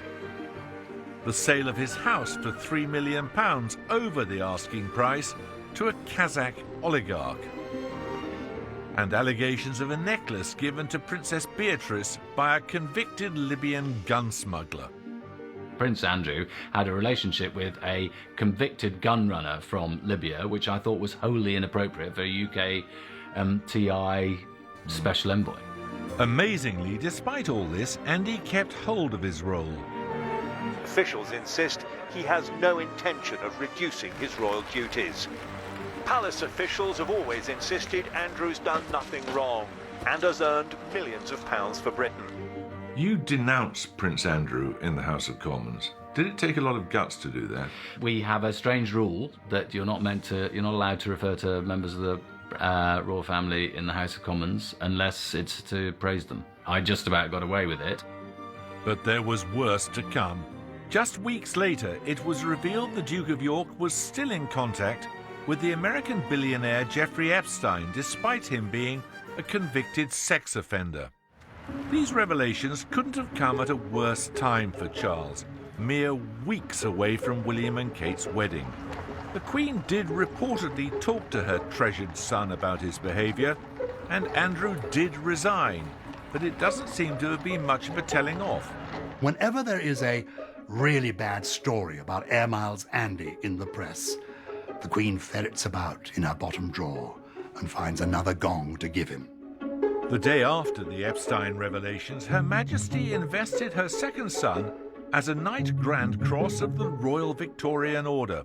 A: the sale of his house for £3 million over the asking price to a Kazakh oligarch, and allegations of a necklace given to Princess Beatrice by a convicted Libyan gun smuggler.
U: Prince Andrew had a relationship with a convicted gun runner from Libya, which I thought was wholly inappropriate for a UK TI special envoy.
A: Amazingly, despite all this, Andy kept hold of his role.
S: Officials insist he has no intention of reducing his royal duties. Palace officials have always insisted Andrew's done nothing wrong and has earned millions of pounds for Britain.
O: You denounced Prince Andrew in the House of Commons. Did it take a lot of guts to do that?
U: We have a strange rule that you're not allowed to refer to members of the royal family in the House of Commons unless it's to praise them. I just about got away with it.
A: But there was worse to come. Just weeks later, it was revealed the Duke of York was still in contact with the American billionaire Jeffrey Epstein, despite him being a convicted sex offender. These revelations couldn't have come at a worse time for Charles, mere weeks away from William and Kate's wedding. The Queen did reportedly talk to her treasured son about his behaviour, and Andrew did resign, but it doesn't seem to have been much of a telling off.
I: Whenever there is a really bad story about Air Miles Andy in the press, the Queen ferrets about in her bottom drawer and finds another gong to give him.
A: The day after the Epstein revelations, Her Majesty invested her second son as a Knight Grand Cross of the Royal Victorian Order.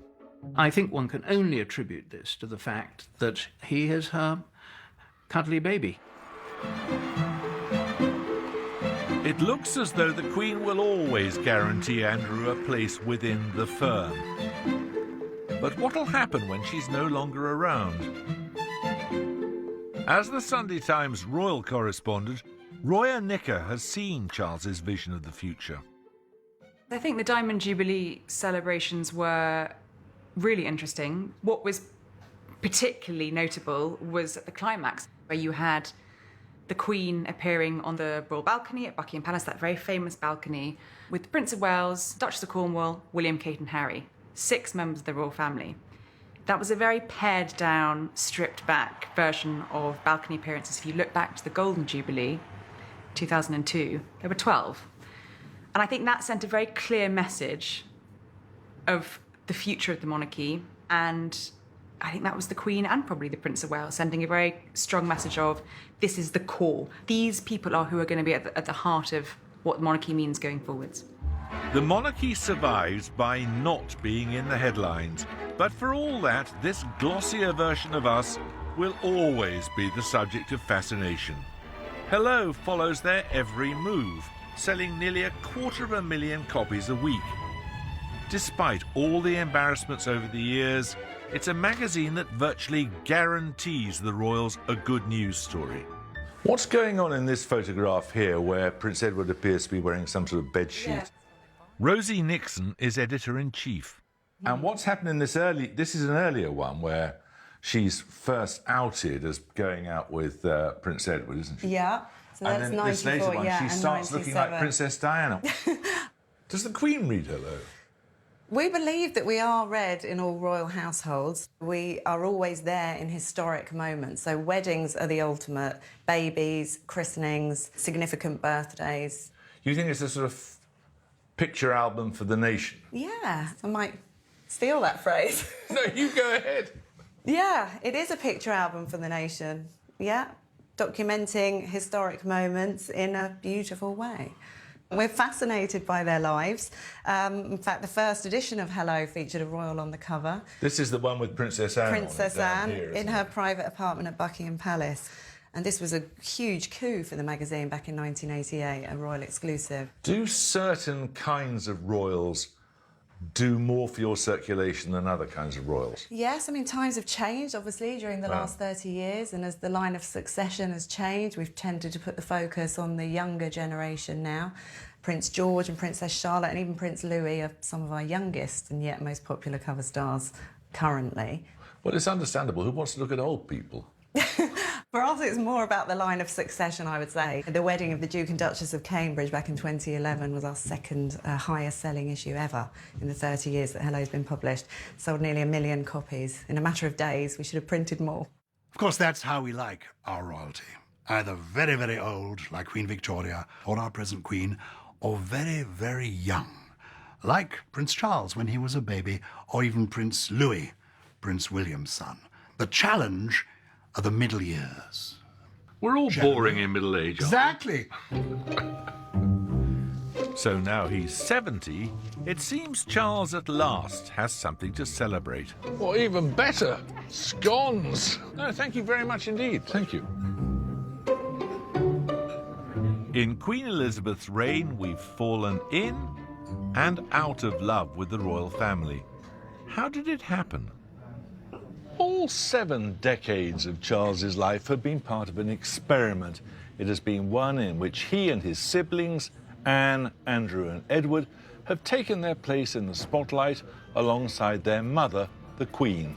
E: I think one can only attribute this to the fact that he is her cuddly baby.
A: It looks as though the Queen will always guarantee Andrew a place within the firm. But what'll happen when she's no longer around? As the Sunday Times royal correspondent, Roya Nicker has seen Charles's vision of the future.
V: I think the Diamond Jubilee celebrations were really interesting. What was particularly notable was at the climax, where you had the Queen appearing on the royal balcony at Buckingham Palace, that very famous balcony, with the Prince of Wales, Duchess of Cornwall, William, Kate and Harry, 6 members of the royal family. That was a very pared down, stripped back version of balcony appearances. If you look back to the Golden Jubilee, 2002, there were 12. And I think that sent a very clear message of the future of the monarchy, and I think that was the Queen and probably the Prince of Wales sending a very strong message of this is the core. These people are who are going to be at the heart of what the monarchy means going forwards.
A: The monarchy survives by not being in the headlines. But for all that, this glossier version of us will always be the subject of fascination. Hello follows their every move, selling nearly 250,000 copies a week. Despite all the embarrassments over the years, it's a magazine that virtually guarantees the royals a good news story.
O: What's going on in this photograph here where Prince Edward appears to be wearing some sort of bedsheet?
A: Rosie Nixon is editor-in-chief. And what's happened in this is an earlier one where she's first outed as going out with Prince Edward, isn't she?
P: Yeah. So that's
A: and then this later
P: 94,
A: one,
P: yeah,
A: she
P: and
A: starts looking like
P: 97.
A: Princess Diana. Does the Queen read her, though?
P: We believe that we are read in all royal households. We are always there in historic moments. So weddings are the ultimate. Babies, christenings, significant birthdays.
A: You think it's a sort of picture album for the nation?
P: Yeah, I might steal that phrase.
A: No, you go ahead.
P: Yeah, it is a picture album for the nation. Yeah, documenting historic moments in a beautiful way. We're fascinated by their lives. In fact, the first edition of Hello featured a royal on the cover.
A: This is the one with Princess Anne
P: Princess
A: on it down
P: Anne
A: here,
P: in
A: isn't
P: her
A: it?
P: private apartment at Buckingham Palace. And this was a huge coup for the magazine back in 1988, a royal exclusive.
A: Do certain kinds of royals do more for your circulation than other kinds of royals?
P: Yes, I mean, times have changed, obviously, during the
A: Wow.
P: last 30 years, and as the line of succession has changed, we've tended to put the focus on the younger generation now. Prince George and Princess Charlotte and even Prince Louis are some of our youngest and yet most popular cover stars currently.
A: Well, it's understandable. Who wants to look at old people?
P: For us, it's more about the line of succession, I would say. The wedding of the Duke and Duchess of Cambridge back in 2011 was our second highest selling issue ever in the 30 years that Hello's been published. Sold nearly 1 million copies. In a matter of days, we should have printed more.
I: Of course, that's how we like our royalty. Either very, very old, like Queen Victoria, or our present Queen, or very, very young, like Prince Charles when he was a baby, or even Prince Louis, Prince William's son. The challenge are the middle years.
A: We're all boring in middle age, aren't we?
I: Exactly.
A: So now he's 70, it seems Charles at last has something to celebrate.
T: Or even better, scones.
A: No, thank you very much indeed. Thank you. In Queen Elizabeth's reign, we've fallen in and out of love with the royal family. How did it happen?
O: All 7 decades of Charles's life have been part of an experiment. It has been one in which he and his siblings, Anne, Andrew and Edward, have taken their place in the spotlight alongside their mother, the Queen.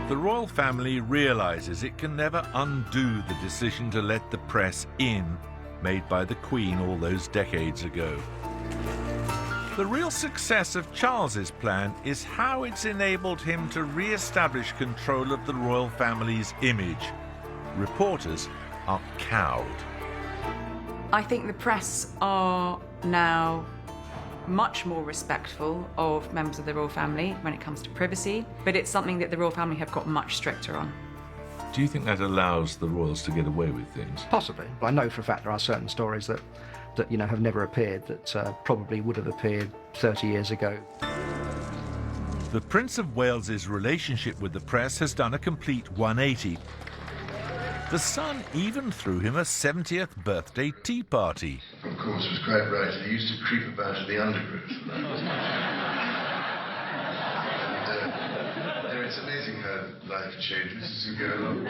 A: The royal family realizes it can never undo the decision to let the press in, made by the Queen all those decades ago. The real success of Charles's plan is how it's enabled him to re-establish control of the royal family's image. Reporters are cowed.
V: I think the press are now much more respectful of members of the royal family when it comes to privacy, but it's something that the royal family have got much stricter on.
A: Do you think that allows the royals to get away with things?
L: Possibly. I know for a fact there are certain stories that you know, have never appeared that probably would have appeared 30 years ago.
A: The Prince of Wales's relationship with the press has done a complete 180. The Sun even threw him a 70th birthday tea party.
W: Of course, was quite right. He used to creep about in the undergrowth. It's amazing how life changes as you go along.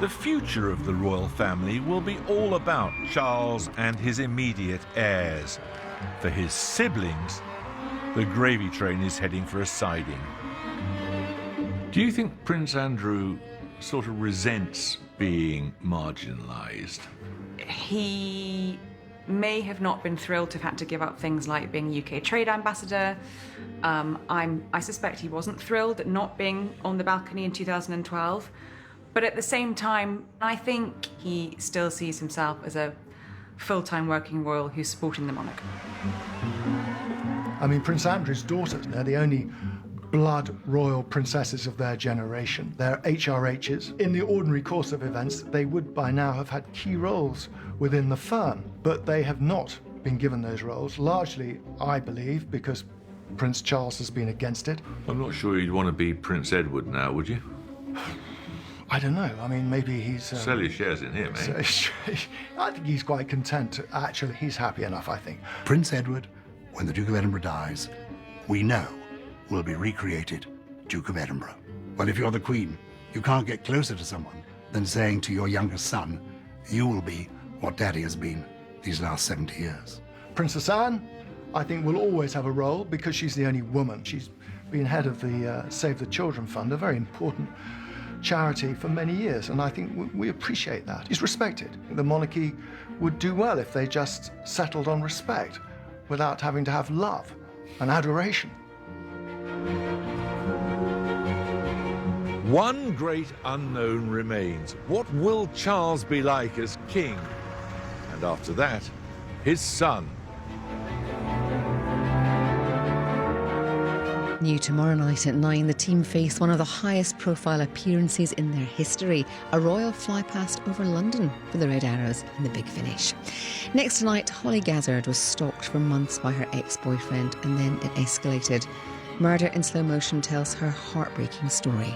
A: The future of the royal family will be all about Charles and his immediate heirs. For his siblings, the gravy train is heading for a siding. Do you think Prince Andrew sort of resents being marginalised?
V: He may have not been thrilled to have had to give up things like being UK trade ambassador. I suspect he wasn't thrilled at not being on the balcony in 2012. But at the same time, I think he still sees himself as a full-time working royal who's supporting the monarch.
G: I mean, Prince Andrew's daughters, they're the only blood royal princesses of their generation. They're HRHs. In the ordinary course of events, they would by now have had key roles within the firm, but they have not been given those roles, largely, I believe, because Prince Charles has been against it.
A: I'm not sure you'd want to be Prince Edward now, would you?
G: I don't know. I mean, maybe he's...
A: Sell your shares in him, eh?
G: I think he's quite content. Actually, he's happy enough, I think.
I: Prince Edward, when the Duke of Edinburgh dies, we know will be recreated Duke of Edinburgh. Well, if you're the Queen, you can't get closer to someone than saying to your youngest son, you will be what Daddy has been these last 70 years.
G: Princess Anne, I think, will always have a role because she's the only woman. She's been head of the Save the Children Fund, a very important charity for many years, and I think we appreciate that. He's respected. The monarchy would do well if they just settled on respect without having to have love and adoration.
A: One great unknown remains. What will Charles be like as king? And after that, his son.
B: New tomorrow night at 9, the team face one of the highest profile appearances in their history, a royal flypast over London for the Red Arrows in the big finish. Next tonight, Holly Gazzard was stalked for months by her ex-boyfriend, and then it escalated. Murder in Slow Motion tells her heartbreaking story.